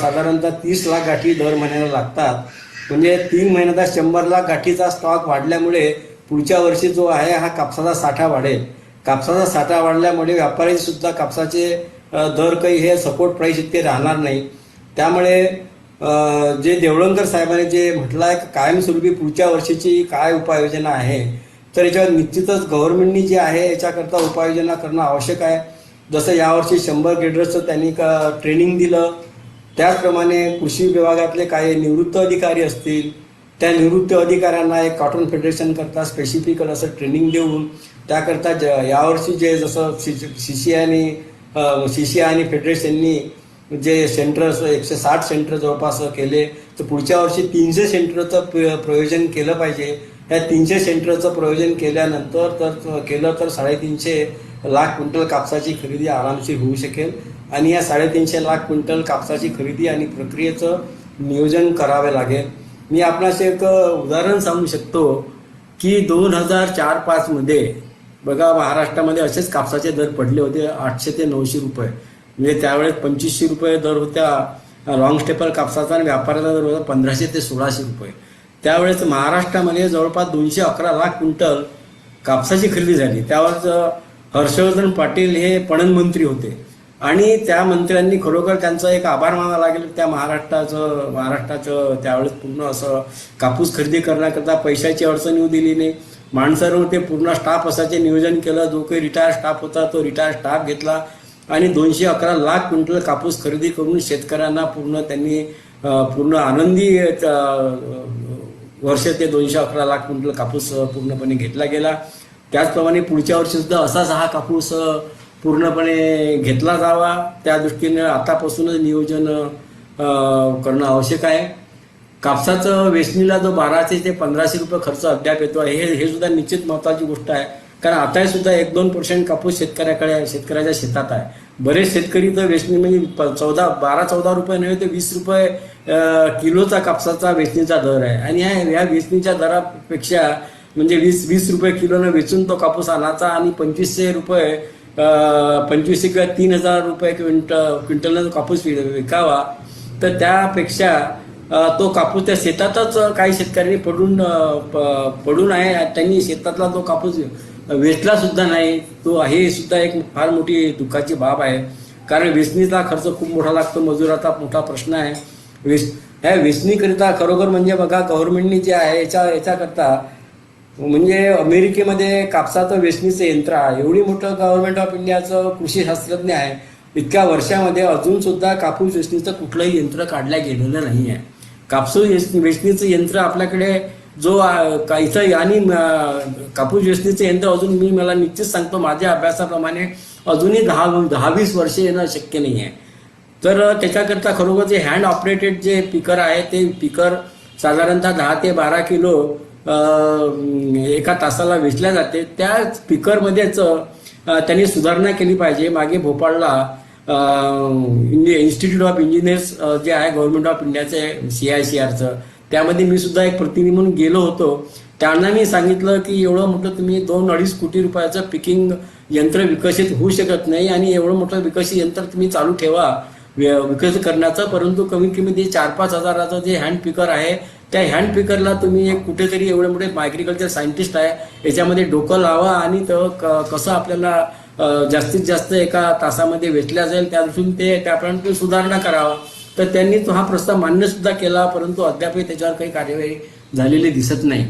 साधारणतः 30 लाख गाठी दर महिन्याला लागतात. म्हणजे 3 महिन्यात 100 लाख गाठीचा स्टॉक वाढल्यामुळे पुढच्या वर्षी जो आहे हा कापसाचा साठा वाढेल. कापसाचा साठा वाढल्यामुळे व्यापारी सुद्धा कापसाचे दर काही हे सपोर्ट प्राईस इतके राहणार नाही. त्यामुळे जे देवळणकर साहेबांनी जे म्हटलं आहे कायमस्वरूपी पुढच्या वर्षीची काय उपाययोजना आहे, तर याच्यावर निश्चितच गव्हर्नमेंटनी जे आहे याच्याकरता उपाययोजना करणं आवश्यक आहे. जसं यावर्षी 100 ग्रेडर्सचं त्यांनी ट्रेनिंग दिलं, त्याचप्रमाणे कृषी विभागातले काही निवृत्त अधिकारी असतील त्या निवृत्त अधिकाऱ्यांना एक कॉटन फेडरेशन करता स्पेसिफिक असं ट्रेनिंग देऊन त्याकरता यावर्षी जे जसं सीसीआय आणि फेडरेशननी जे सेंटर्स 160 सेंटर जवळपास केले, तर पुढच्या वर्षी 300 सेंटरचं प्रयोजन केलं पाहिजे. या 300 सेंटरचं प्रयोजन केल्यानंतर केलं तर 350 लाख क्विंटल कापसाची खरेदी आरामशीर होऊ शकेल. आणि या 350 लाख क्विंटल कापसाची खरेदी आणि प्रक्रियेचं नियोजन करावे लागेल. मी आपणास एक उदाहरण सांगू शकतो की 2004-05 मध्ये बघा महाराष्ट्रामध्ये असेच कापसाचे दर पडले होते 800 ते 900 रुपये. म्हणजे त्यावेळेस 2500 रुपये दर होत्या लॉंग स्टेपल कापसाचा आणि व्यापाराचा दर होता 1500 ते 1600 रुपये. त्यावेळेस महाराष्ट्रामध्ये जवळपास 211 लाख क्विंटल कापसाची खरेदी झाली. त्यावर हर्षवर्धन पाटील हे पणन मंत्री होते आणि त्या मंत्र्यांनी खरोखर त्यांचा एक आभार मानावा लागेल. त्या महाराष्ट्राचं त्यावेळेस पूर्ण असं कापूस खरेदी करण्याकरता पैशाची अडचण येऊ दिली नाही. माणसांवर ते पूर्ण स्टाफ असाचे नियोजन केलं. जो काही रिटायर स्टाफ होता तो रिटायर स्टाफ घेतला आणि 211 लाख क्विंटल कापूस खरेदी करून शेतकऱ्यांना त्यांनी पूर्ण आनंदी वर्ष ते 211 लाख क्विंटल कापूस पूर्णपणे घेतला गेला. त्याचप्रमाणे पुढच्या वर्षी सुद्धा असाच हा कापूस पूर्णपणे घेतला जावा. त्या दृष्टीने आतापासूनच नियोजन करणं आवश्यक आहे. कापसाचं वेचणीला जो 1200 ते 1500 रुपये खर्च अद्याप येतो आहे हे सुद्धा निश्चित महत्त्वाची गोष्ट आहे. कारण आता सुद्धा 1-2% कापूस शेतकऱ्याच्या शेतात आहे. बरेच शेतकरी तर वेचणी म्हणजे 12-14 रुपये नव्हे तर 20 रुपये किलोचा कापसाचा वेचणीचा दर आहे. आणि या वेचणीच्या दरापेक्षा म्हणजे 20 रुपये किलोनं वेचून तो कापूस आणायचा आणि 2500 रुपये 25 किंवा 3000 रुपये क्विंटलनं कापूस विकावा, तर त्यापेक्षा तो कापूस त्या शेतातच काही शेतकऱ्यांनी पडून आहे. त्यांनी शेतातला तो कापूस वेचला सुद्धा नाही. हे सुद्धा एक फार मोठी दुःखाची बाब आहे. कारण वेचणीचा खर्च खूप मोठा लागतो, मजुराचा मोठा प्रश्न आहे. ह्या वेचणीकरिता खरोखर म्हणजे बघा गव्हर्नमेंटनी जे आहे याच्याकरता म्हणजे अमेरिकेमध्ये कापसाचं वेचणीचं यंत्र आहे. एवढी मोठं गव्हर्नमेंट ऑफ इंडियाचं कृषी शास्त्रज्ञ आहे. इतक्या वर्षामध्ये अजून सुद्धा कापूस वेचणीचं कुठलंही यंत्र काढलं गेलेलं नाही आहे. कापूस वेचणीचं यंत्र आपल्याकडे जो इथं आणि कापूस वेचणीचं यंत्र अजून मला निश्चित सांगतो माझ्या अभ्यासाप्रमाणे अजूनही 10-20 वर्षे येणं शक्य नाही आहे. तर त्याच्याकरता खरोखर जे हँड ऑपरेटेड जे पिकर आहे ते पिकर साधारणतः 10 ते 12 किलो एका तासाला वेचल्या जाते. त्या स्पीकरमध्येच त्यांनी सुधारणा केली पाहिजे. मागे भोपाळला इन्स्टिट्यूट ऑफ इंजिनियर्स जे आहे गव्हर्नमेंट ऑफ इंडियाचे CICRचं, त्यामध्ये मी सुद्धा एक प्रतिनिधी म्हणून गेलो होतो. त्यांना मी सांगितलं की एवढं मोठं तुम्ही 2-2.5 कोटी रुपयाचं पिकिंग यंत्र विकसित होऊ शकत नाही आणि एवढं मोठं विकसित यंत्र तुम्ही चालू ठेवा विकसित करण्याचं, परंतु कमीत कमी ते 4-5 हजाराचं जे हँड पिकर आहे त्या हँड पिकरला तुम्ही एक कुठेतरी एवढे मोठे ॲग्रिकल्चर सायंटिस्ट आहे याच्यामध्ये डोकं लावा आणि कसं आपल्याला जास्तीत जास्त एका तासामध्ये वेचल्या जाईल त्या दृष्टीने त्याप्रमाणे सुधारणा करावा. तर त्यांनी तो हा प्रस्ताव मान्य सुद्धा केला, परंतु अद्यापही त्याच्यावर काही कार्यवाही झालेली दिसत नाही.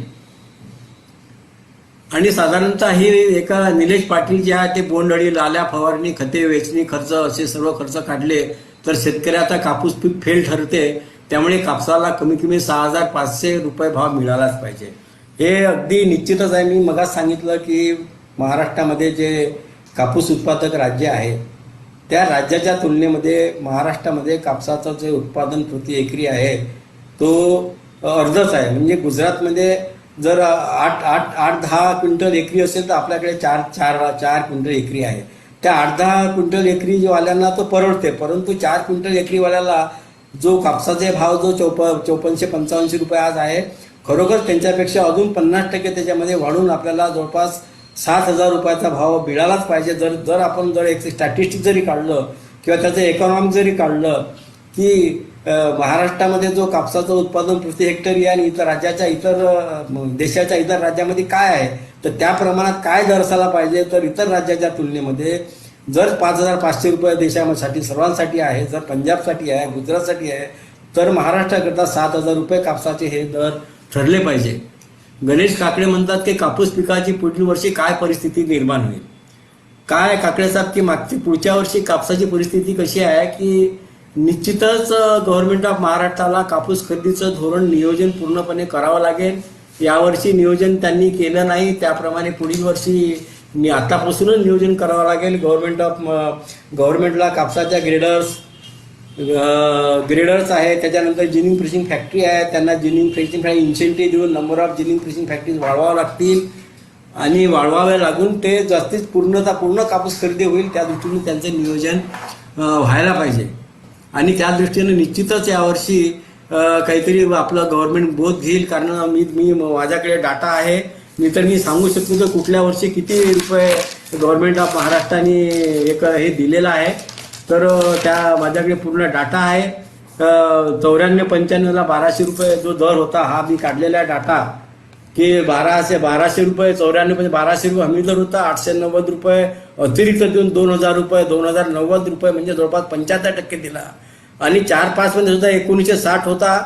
आणि साधारणतः हे एका निलेश पाटील जे आहे ते बोंडअळी, लाल्या फवारणी, खते, वेचणी खर्च असे सर्व खर्च काढले तर शेतकऱ्याचा कापूस पीक फेल ठरते. त्यामुळे कापसाला कमी कमी 6500 रुपये भाव मिळालाच पाहिजे. हे अगदी निश्चितच आहे. मी मगाच सांगितलं की महाराष्ट्रामध्ये जे कापूस उत्पादक राज्य आहे त्या राज्याच्या तुलनेमध्ये महाराष्ट्रामध्ये कापसाचं जे उत्पादन प्रति एकरी आहे तो अर्धच आहे. म्हणजे गुजरातमध्ये जर 8-10 क्विंटल एकरी असेल तर आपल्याकडे 4 क्विंटल एकरी आहे. त्या 8-10 क्विंटल एकरी वाल्यांना तो परवडते, परंतु 4 क्विंटल एकरीवाल्याला जो कापसाचे भाव जो 5485 रुपये आज आहे, खरोखर त्यांच्यापेक्षा अजून 50% त्याच्यामध्ये वाढून आपल्याला जवळपास 7,000 रुपयाचा भाव मिळालाच पाहिजे. जर आपण एक स्टॅटिस्टिक जरी काढलं किंवा त्याचं इकॉनॉमिक जरी काढलं की महाराष्ट्रामध्ये जो कापसाचं उत्पादन प्रति हेक्टरी आणि देशाच्या इतर राज्यामध्ये काय आहे, तर त्या प्रमाणात काय दर असायला पाहिजे, तर इतर राज्याच्या तुलनेमध्ये जर 5,500 रुपये देशासाठी सर्वांसाठी आहे, जर पंजाबसाठी आहे, गुजरातसाठी आहे, तर महाराष्ट्राकरता 7,000 रुपये कापसाचे हे दर ठरले पाहिजे. गणेश काकडे म्हणतात की कापूस पिकाची पुढील वर्षी काय परिस्थिती निर्माण होईल. काय काकडे साहेब की पुढच्या वर्षी कापसाची परिस्थिती कशी आहे की निश्चितच गव्हर्नमेंट ऑफ महाराष्ट्राला कापूस खरेदीचं धोरण नियोजन पूर्णपणे करावं लागेल. यावर्षी नियोजन त्यांनी केलं नाही, त्याप्रमाणे पुढील वर्षी आतापासूनच नियोजन करावं लागेल. गव्हर्नमेंटला कापसाच्या ग्रेडर्स आहे, त्याच्यानंतर जिनिंग प्रेसिंग फॅक्टरी आहे, त्यांना जिनिंग प्रेसिंग फॅक्टरी इन्सेंटिव्ह देऊन number of ginning pressing factories वाढवावं लागतील आणि वाढवावे लागून ते जास्तीत पूर्ण कापूस खरेदी होईल, त्या दृष्टीने त्यांचं नियोजन व्हायला पाहिजे. आणि त्या दृष्टीने निश्चितच यावर्षी काहीतरी आपलं गव्हर्नमेंट बोध घेईल. कारण मी माझ्याकडे डाटा आहे, मी सांगू शकतो की कुठल्या वर्षी किती रुपये गव्हर्नमेंट ऑफ महाराष्ट्राने हे दिलेलं आहे. तर त्या माझ्याकडे पूर्ण डाटा आहे. 94-95ला 1200 रुपये जो दर होता, हा मी काढलेला डाटा की 1200 रुपये 94 म्हणजे 1200 रुपये हमी दर होता. 890 रुपये अतिरिक्त देऊन 2,000 रुपये 2,090 रुपये म्हणजे जवळपास 75% दिला. आणि 4-5 मध्ये सुद्धा 1960 होता,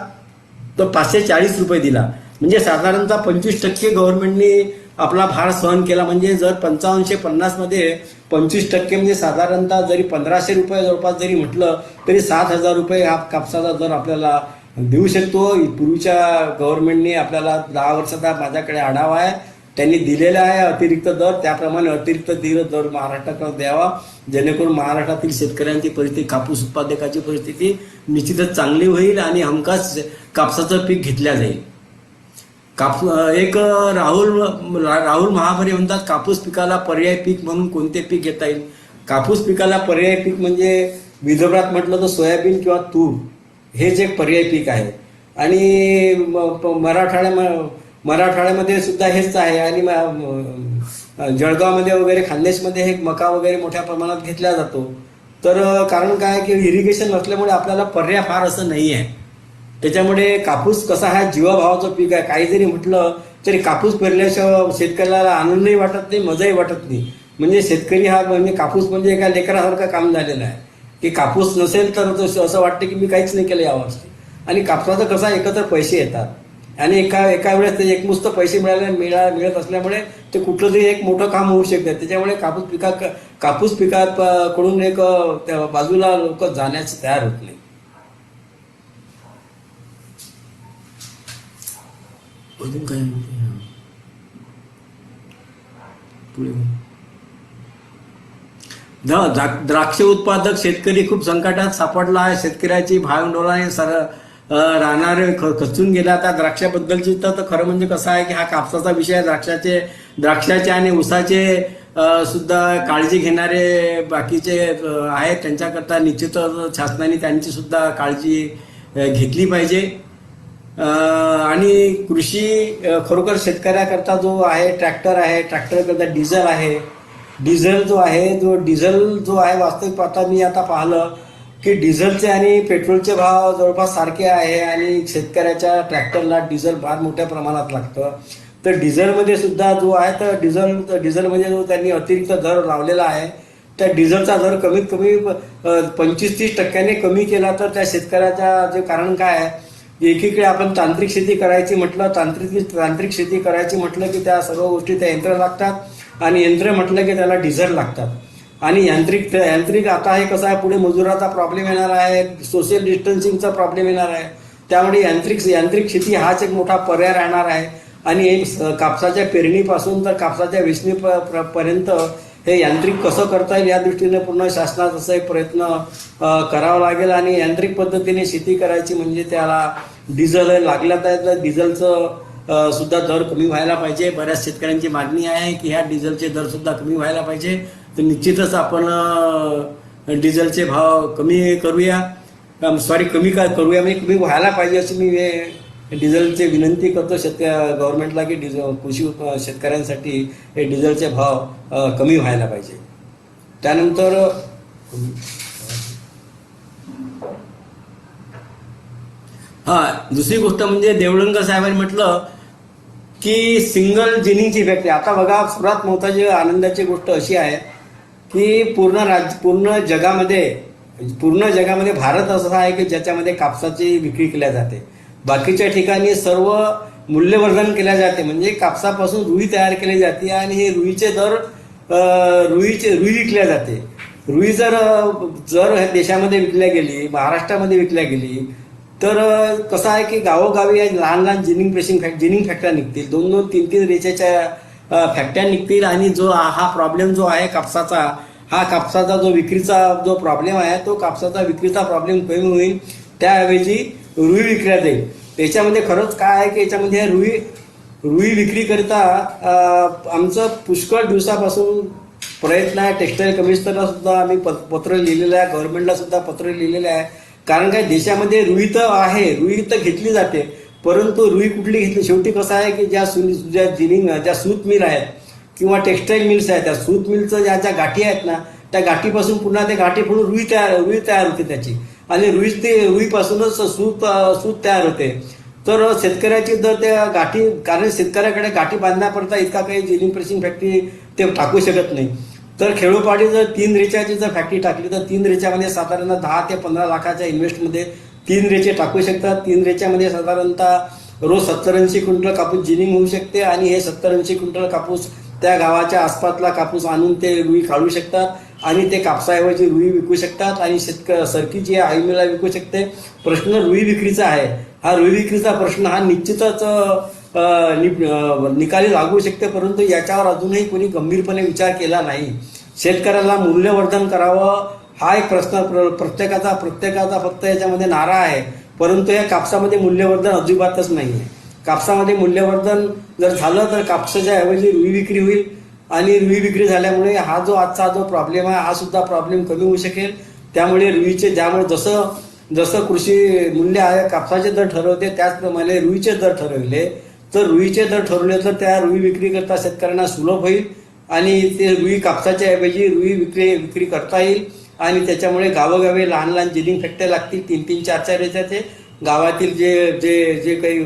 तो 540 रुपये दिला. म्हणजे साधारणतः 25% गव्हर्नमेंटनी आपला भार सहन केला. म्हणजे जर 5550 मध्ये 25% म्हणजे साधारणतः जरी 1,500 रुपये जवळपास जरी म्हटलं तरी 7,000 रुपये हा कापसाचा दर आपल्याला देऊ शकतो. पूर्वीच्या गव्हर्नमेंटने आपल्याला 10 वर्षाचा माझ्याकडे आढावा आहे, त्यांनी दिलेला आहे अतिरिक्त दर, त्याप्रमाणे अतिरिक्त दर महाराष्ट्राकडे द्यावा, जेणेकरून महाराष्ट्रातील शेतकऱ्यांची परिस्थिती, कापूस उत्पादकाची परिस्थिती निश्चितच चांगली होईल आणि हमखास कापसाचं पीक घेतल्या जाईल. राहुल महाभरे म्हणतात कापूस पिकाला पर्याय पीक म्हणून कोणते पीक घेता येईल. कापूस पिकाला पर्याय पीक म्हणजे विदर्भात म्हटलं तर सोयाबीन किंवा तूर हेच एक पर्याय पीक आहे. आणि मराठवाड्यामध्ये सुद्धा हेच आहे. आणि जळगावमध्ये वगैरे खानदेशमध्ये हे मका वगैरे मोठ्या प्रमाणात घेतला जातो. तर कारण काय की इरिगेशन नसल्यामुळे आपल्याला पर्याय फार असं नाही आहे. त्याच्यामुळे कापूस कसा हा जीवाभावाचं पीक आहे. काही जरी म्हटलं तरी कापूस पेरल्याशिवाय शेतकऱ्याला आनंदही वाटत नाही, मजाही वाटत नाही. म्हणजे शेतकरी हा म्हणजे कापूस म्हणजे एका लेकरासारखं काम झालेलं आहे की कापूस नसेल तर असं वाटतं की मी काहीच नाही केलं यावर्षी. आणि कापसाचं कसं एकत्र पैसे येतात आणि एका वेळेस ते एकमुस्त पैसे मिळत असल्यामुळे ते कुठलं तरी एक मोठं काम होऊ शकतं. त्याच्यामुळे कापूस पिकाकडून एक बाजूला लोक जाण्यास तयार होत नाही. अजून काय पुढे द्राक्ष उत्पादक शेतकरी खूप संकटात सापडला आहे. शेतकऱ्याची भावंडोलाने राहणारे खचून गेला. आता द्राक्षाबद्दलची तर खरं म्हणजे कसं आहे की हा कापसाचा विषय, द्राक्षाचे आणि ऊसाचे सुद्धा काळजी घेणारे बाकीचे आहेत, त्यांच्याकरता निश्चितच शासनाने त्यांची सुद्धा काळजी घेतली पाहिजे. आणि कृषी खरोखर शेतकऱ्याकरता जो आहे ट्रॅक्टर आहे, ट्रॅक्टरकरता डिझेल आहे. डिझेल जो आहे वास्तविक आता मी पाहिलं की डिझेलचे आणि पेट्रोलचे भाव जवळपास सारखे आहे आणि शेतकऱ्याच्या ट्रॅक्टरला डिझेल फार मोठ्या प्रमाणात लागतं. तर डिझेलमध्ये सुद्धा जो आहे तर डिझेलमध्ये जो त्यांनी अतिरिक्त दर लावलेला आहे, त्या डिझेलचा दर कमीत कमी 25-30% कमी केला तर त्या शेतकऱ्याच्या जे कारण काय आहे, एकीकडे आपण तांत्रिक शेती करायची म्हटलं की त्या सर्व गोष्टी त्या यंत्र लागतात आणि यंत्र म्हटलं की त्याला डिझेल लागतात. आणि यांत्रिक आता हे कसं आहे, पुढे मजुराचा प्रॉब्लेम येणार आहे, सोशल डिस्टन्सिंगचा प्रॉब्लेम येणार आहे. त्यामुळे यांत्रिक शेती हाच एक मोठा पर्याय राहणार आहे. आणि कापसाच्या पेरणीपासून तर कापसाच्या वेचणीपर्यंत हे यांत्रिक कसं करता येईल या दृष्टीने पूर्ण शासनात असा एक प्रयत्न करावा लागेल. आणि यांत्रिक पद्धतीने शेती करायची म्हणजे त्याला डिझेल लागल्यात आहे, तर डिझेलचं सुद्धा दर कमी व्हायला पाहिजे. बऱ्याच शेतकऱ्यांची मागणी आहे की ह्या डिझेलचे दर सुद्धा कमी व्हायला पाहिजे. तर निश्चितच आपण डिझेलचे भाव कमी करूया, कमी करूया म्हणजे कमी व्हायला पाहिजे अशी मी डिझेलची विनंती करतो गव्हर्नमेंटला की कृषी शेतकऱ्यांसाठी हे डिझेलचे भाव कमी व्हायला पाहिजे. त्यानंतर दुसरी गोष्ट म्हणजे देवळंकर साहेबांनी म्हटलं की सिंगल जिनिंगची फॅक्टरी. आता बघा, सर्वात महत्त्वाची आनंदाची गोष्ट अशी आहे की पूर्ण जगामध्ये भारत असा आहे की ज्याच्यामध्ये कापसाची विक्री केल्या जाते. बाकीच्या ठिकाणी सर्व मूल्यवर्धन केल्या जाते, म्हणजे कापसापासून रुई तयार केली जाते आणि हे रुईचे दर रुई विकल्या जाते. रुई जर देशामध्ये विकल्या गेली, महाराष्ट्रामध्ये विकल्या गेली, तर कसं आहे की गावोगावी लहान लहान जिनिंग फॅक्टऱ्या निघतील, 2-2, 3-3 रेषेच्या फॅक्टऱ्या निघतील. आणि हा प्रॉब्लेम जो आहे कापसाचा जो विक्रीचा जो प्रॉब्लेम आहे, तो कापसाचा विक्रीचा प्रॉब्लेम कमी होईल. त्याऐवजी रुई विकल्या जाईल. त्याच्यामध्ये खरंच काय आहे की याच्यामध्ये रुई विक्रीकरिता आमचं पुष्कळ दिवसापासून प्रयत्न आहे. टेक्स्टाईल कमिशनरला सुद्धा आम्ही पत्र लिहिलेलं आहे, गव्हर्नमेंटला सुद्धा पत्र लिहिलेलं आहे. कारण काय, देशामध्ये रुई तर आहे, रुई तर घेतली जाते, परंतु रुई कुठली घेतली, शेवटी कसं आहे की ज्या सूत मिल आहेत किंवा टेक्स्टाईल मिल्स आहेत, त्या सूत मिलचं ज्या गाठी आहेत ना, त्या गाठीपासून पुन्हा ते गाठी फोडून रुई तयार होते त्याची, आणि रुईपासूनच सूत तयार होते. तर शेतकऱ्याची जर त्या गाठी, कारण शेतकऱ्याकडे गाठी बांधण्याकरता इतका काही जिनिंग प्रेसिंग फॅक्टरी ते टाकू शकत नाही. तर खेडोपाडी जर 3 रेच्याची जर फॅक्टरी टाकली तर 3 रेच्यामध्ये साधारणतः 10 ते 15 लाखाच्या इन्व्हेस्टमध्ये 3 रेचे टाकू शकतात. 3 रेच्यामध्ये साधारणतः रोज 70-80 क्विंटल कापूस जिनिंग होऊ शकते, आणि हे 70-80 क्विंटल कापूस त्या गावाच्या आसपासला कापूस आणून ते रुई काढू शकतात आणि ते कापसाऐवजी रुई विकू शकतात, आणि सरकी जी आहे आईमीला विकू शकते. प्रश्न रुई विक्रीचा आहे. हा रुई विक्रीचा प्रश्न हा निश्चितच निकाली लागू शकते, परंतु याच्यावर अजूनही कोणी गंभीरपणे विचार केला नाही. शेतकऱ्याला मूल्यवर्धन करावं हा एक प्रश्न प्रत्येकाचा फक्त याच्यामध्ये नारा आहे, परंतु या कापसामध्ये मूल्यवर्धन अजिबातच नाही आहे. कापसामध्ये मूल्यवर्धन जर झालं तर कापसाच्या ऐवजी रुई विक्री होईल, आणि रुई विक्री झाल्यामुळे हा जो आजचा जो प्रॉब्लेम आहे हा सुद्धा प्रॉब्लेम कमी होऊ शकेल. त्यामुळे ज्यामुळे जसं कृषी मूल्य आहे कापसाचे दर ठरवते, त्याचप्रमाणे रुईचे दर ठरवले, तर रुईचे दर ठरवले तर त्या रुई विक्री करता शेतकऱ्यांना सुलभ होईल, आणि ते रुई कापसाच्या ऐवजी रुई विक्री करता येईल. आणि त्याच्यामुळे गावोगावी लहान लहान जिनिंग फॅक्टरी लागतील, 3-3, 4-4 रेषाचे. गावातील जे काही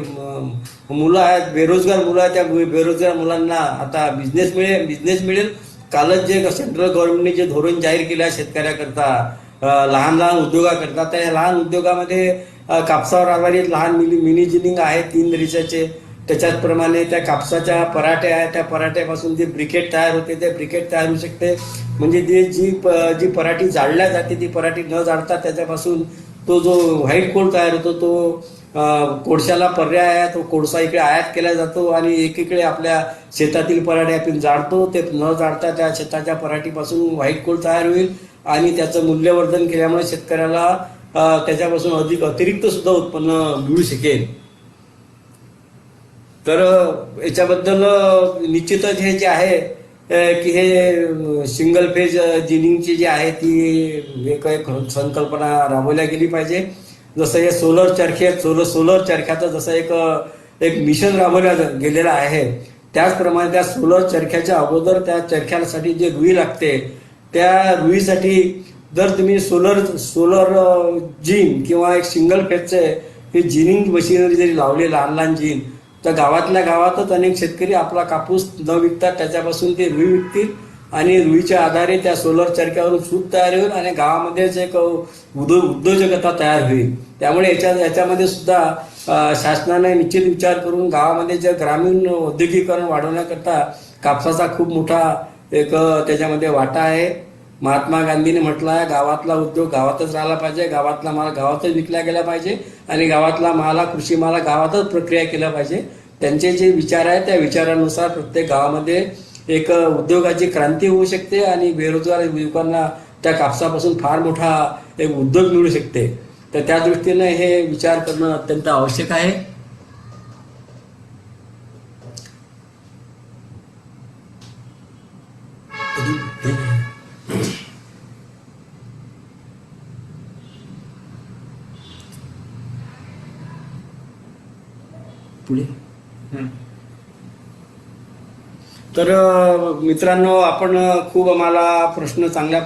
मुलं आहेत, बेरोजगार मुलं आहेत, त्या बेरोजगार मुलांना आता बिझनेस मिळेल. कालच जे सेंट्रल गव्हर्नमेंटने जे धोरण जाहीर केलं आहे शेतकऱ्याकरता, लहान उद्योगाकरता, त्या लहान उद्योगामध्ये कापसावर आधारित लहान मिनी जिनिंग आहे 3 रेषाचे. त्याच्याचप्रमाणे त्या कापसाच्या पराठ्या आहेत, त्या पराठ्यापासून जे ब्रिकेट तयार होते ते ब्रिकेट तयार होऊ शकते. म्हणजे जी पराठी जाळल्या जाते ती पराठी न जाळता त्याच्यापासून तो जो व्हाईट कोळ तयार होतो, तो कोळशाला पर्याय आहे. तो कोळसा इकडे आयात केला जातो आणि एकीकडे आपल्या शेतातील पराठी आपण जाळतो. ते न जाळता त्या शेताच्या पराठीपासून व्हाईट कोळ तयार होईल, आणि त्याचं मूल्यवर्धन केल्यामुळे शेतकऱ्याला त्याच्यापासून अतिरिक्त सुद्धा उत्पन्न मिळू शकेल. तर याच्याबद्दल निश्चितच हे जे आहे की हे सिंगल फेज जिनिंगची जी आहे ती एक संकल्पना राबवल्या गेली पाहिजे. जसं हे सोलर चरख्याचं जसं एक मिशन राबवलं गेलेलं आहे, त्याचप्रमाणे त्या सोलर चरख्याच्या अगोदर त्या चरख्यासाठी जे रुई लागते, त्या रुईसाठी जर तुम्ही सोलर जिन किंवा एक सिंगल फेजचे हे जिनिंग मशिनरी जरी लावले, लहान लहान जिन, तर गावातल्या गावातच अनेक शेतकरी आपला कापूस न विकतात त्याच्यापासून ते रुई विकतील, आणि रुईच्या आधारे त्या सोलर चरख्यावरून सूत तयार होईल, आणि गावामध्येच एक उद्योजकता तयार होईल. त्यामुळे याच्यामध्ये सुद्धा शासनाने निश्चित विचार करून गावामध्ये जे ग्रामीण औद्योगिकरण वाढवण्याकरता कापसाचा खूप मोठा एक त्याच्यामध्ये वाटा आहे. महात्मा गांधीने म्हटलं आहे, गावातला उद्योग गावातच राहिला पाहिजे, गावातला माल गावातच विकला गेला पाहिजे, आणि गावातला कृषी माल गावातच प्रक्रिया केला पाहिजे. त्यांचे जे विचार आहेत त्या विचारानुसार प्रत्येक गावामध्ये एक उद्योगाची क्रांती होऊ शकते, आणि बेरोजगार युवकांना त्या कापसापासून फार मोठा एक उद्योग मिळू शकते. तर त्या दृष्टीने हे विचार करणं अत्यंत आवश्यक आहे. पुढे तर मित्रांनो, आपण खूप आम्हाला प्रश्न चांगल्या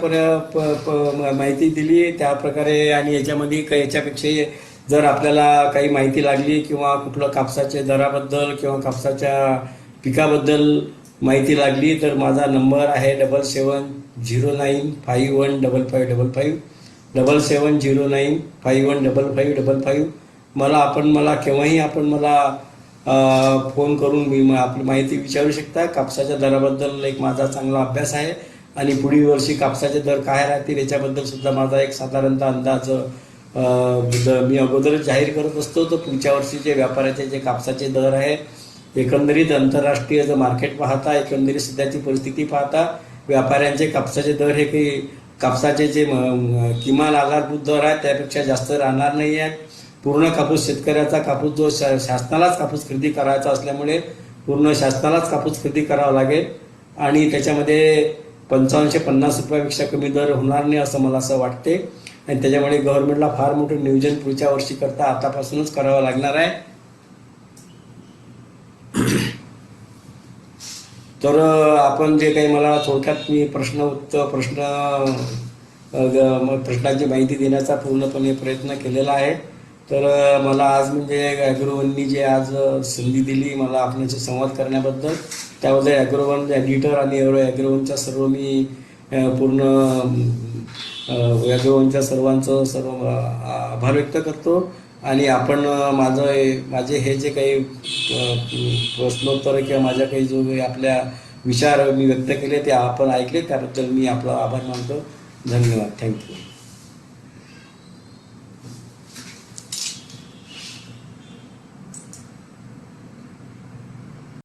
माहिती दिली त्या प्रकारे, आणि याच्यामध्ये याच्यापेक्षा जर आपल्याला काही माहिती लागली किंवा कुठलं कापसाच्या दराबद्दल किंवा कापसाच्या पिकाबद्दल माहिती लागली तर माझा नंबर आहे 7709515555 7709515555. मला केव्हाही फोन करून मी आपली माहिती विचारू शकता. कापसाच्या दराबद्दल एक माझा चांगला अभ्यास आहे आणि पुढील वर्षी कापसाचे दर काय राहतील याच्याबद्दल सुद्धा माझा एक साधारणतः अंदाज मी अगोदरच जाहीर करत असतो. तर पुढच्या वर्षीचे व्यापाराचे जे कापसाचे दर आहे, एकंदरीत आंतरराष्ट्रीय जर मार्केट पाहता, एकंदरीत सध्याची परिस्थिती पाहता, व्यापाऱ्यांचे कापसाचे दर हे काही कापसाचे जे किमान आधारभूत दर आहे त्यापेक्षा जास्त राहणार नाही आहेत. पूर्ण कापूस शेतकऱ्याचा कापूस जो शासनालाच कापूस खरेदी करायचा असल्यामुळे पूर्ण शासनालाच कापूस खरेदी करावा लागेल आणि त्याच्यामध्ये 55-50 रुपयापेक्षा कमी दर होणार नाही असं मला असं वाटते. आणि त्याच्यामुळे गव्हर्नमेंटला फार मोठं नियोजन पुढच्या वर्षी करता आतापासूनच करावं लागणार आहे. तर आपण जे काही मला थोडक्यात मी प्रश्नांची माहिती देण्याचा पूर्णपणे प्रयत्न केलेला आहे. तर मला आज म्हणजे ॲग्रोवननी जे आज संधी दिली मला आपल्याशी संवाद करण्याबद्दल, त्याबद्दल ॲग्रोवन एडिटर आणि ॲग्रोवनच्या सर्व मी पूर्ण ॲग्रोवनच्या सर्व आभार व्यक्त करतो. आणि आपण माझे हे जे काही प्रश्नोत्तर किंवा माझ्या काही जो आपल्या विचार मी व्यक्त केले ते आपण ऐकले, त्याबद्दल मी आपला आभार मानतो. धन्यवाद. थँक्यू.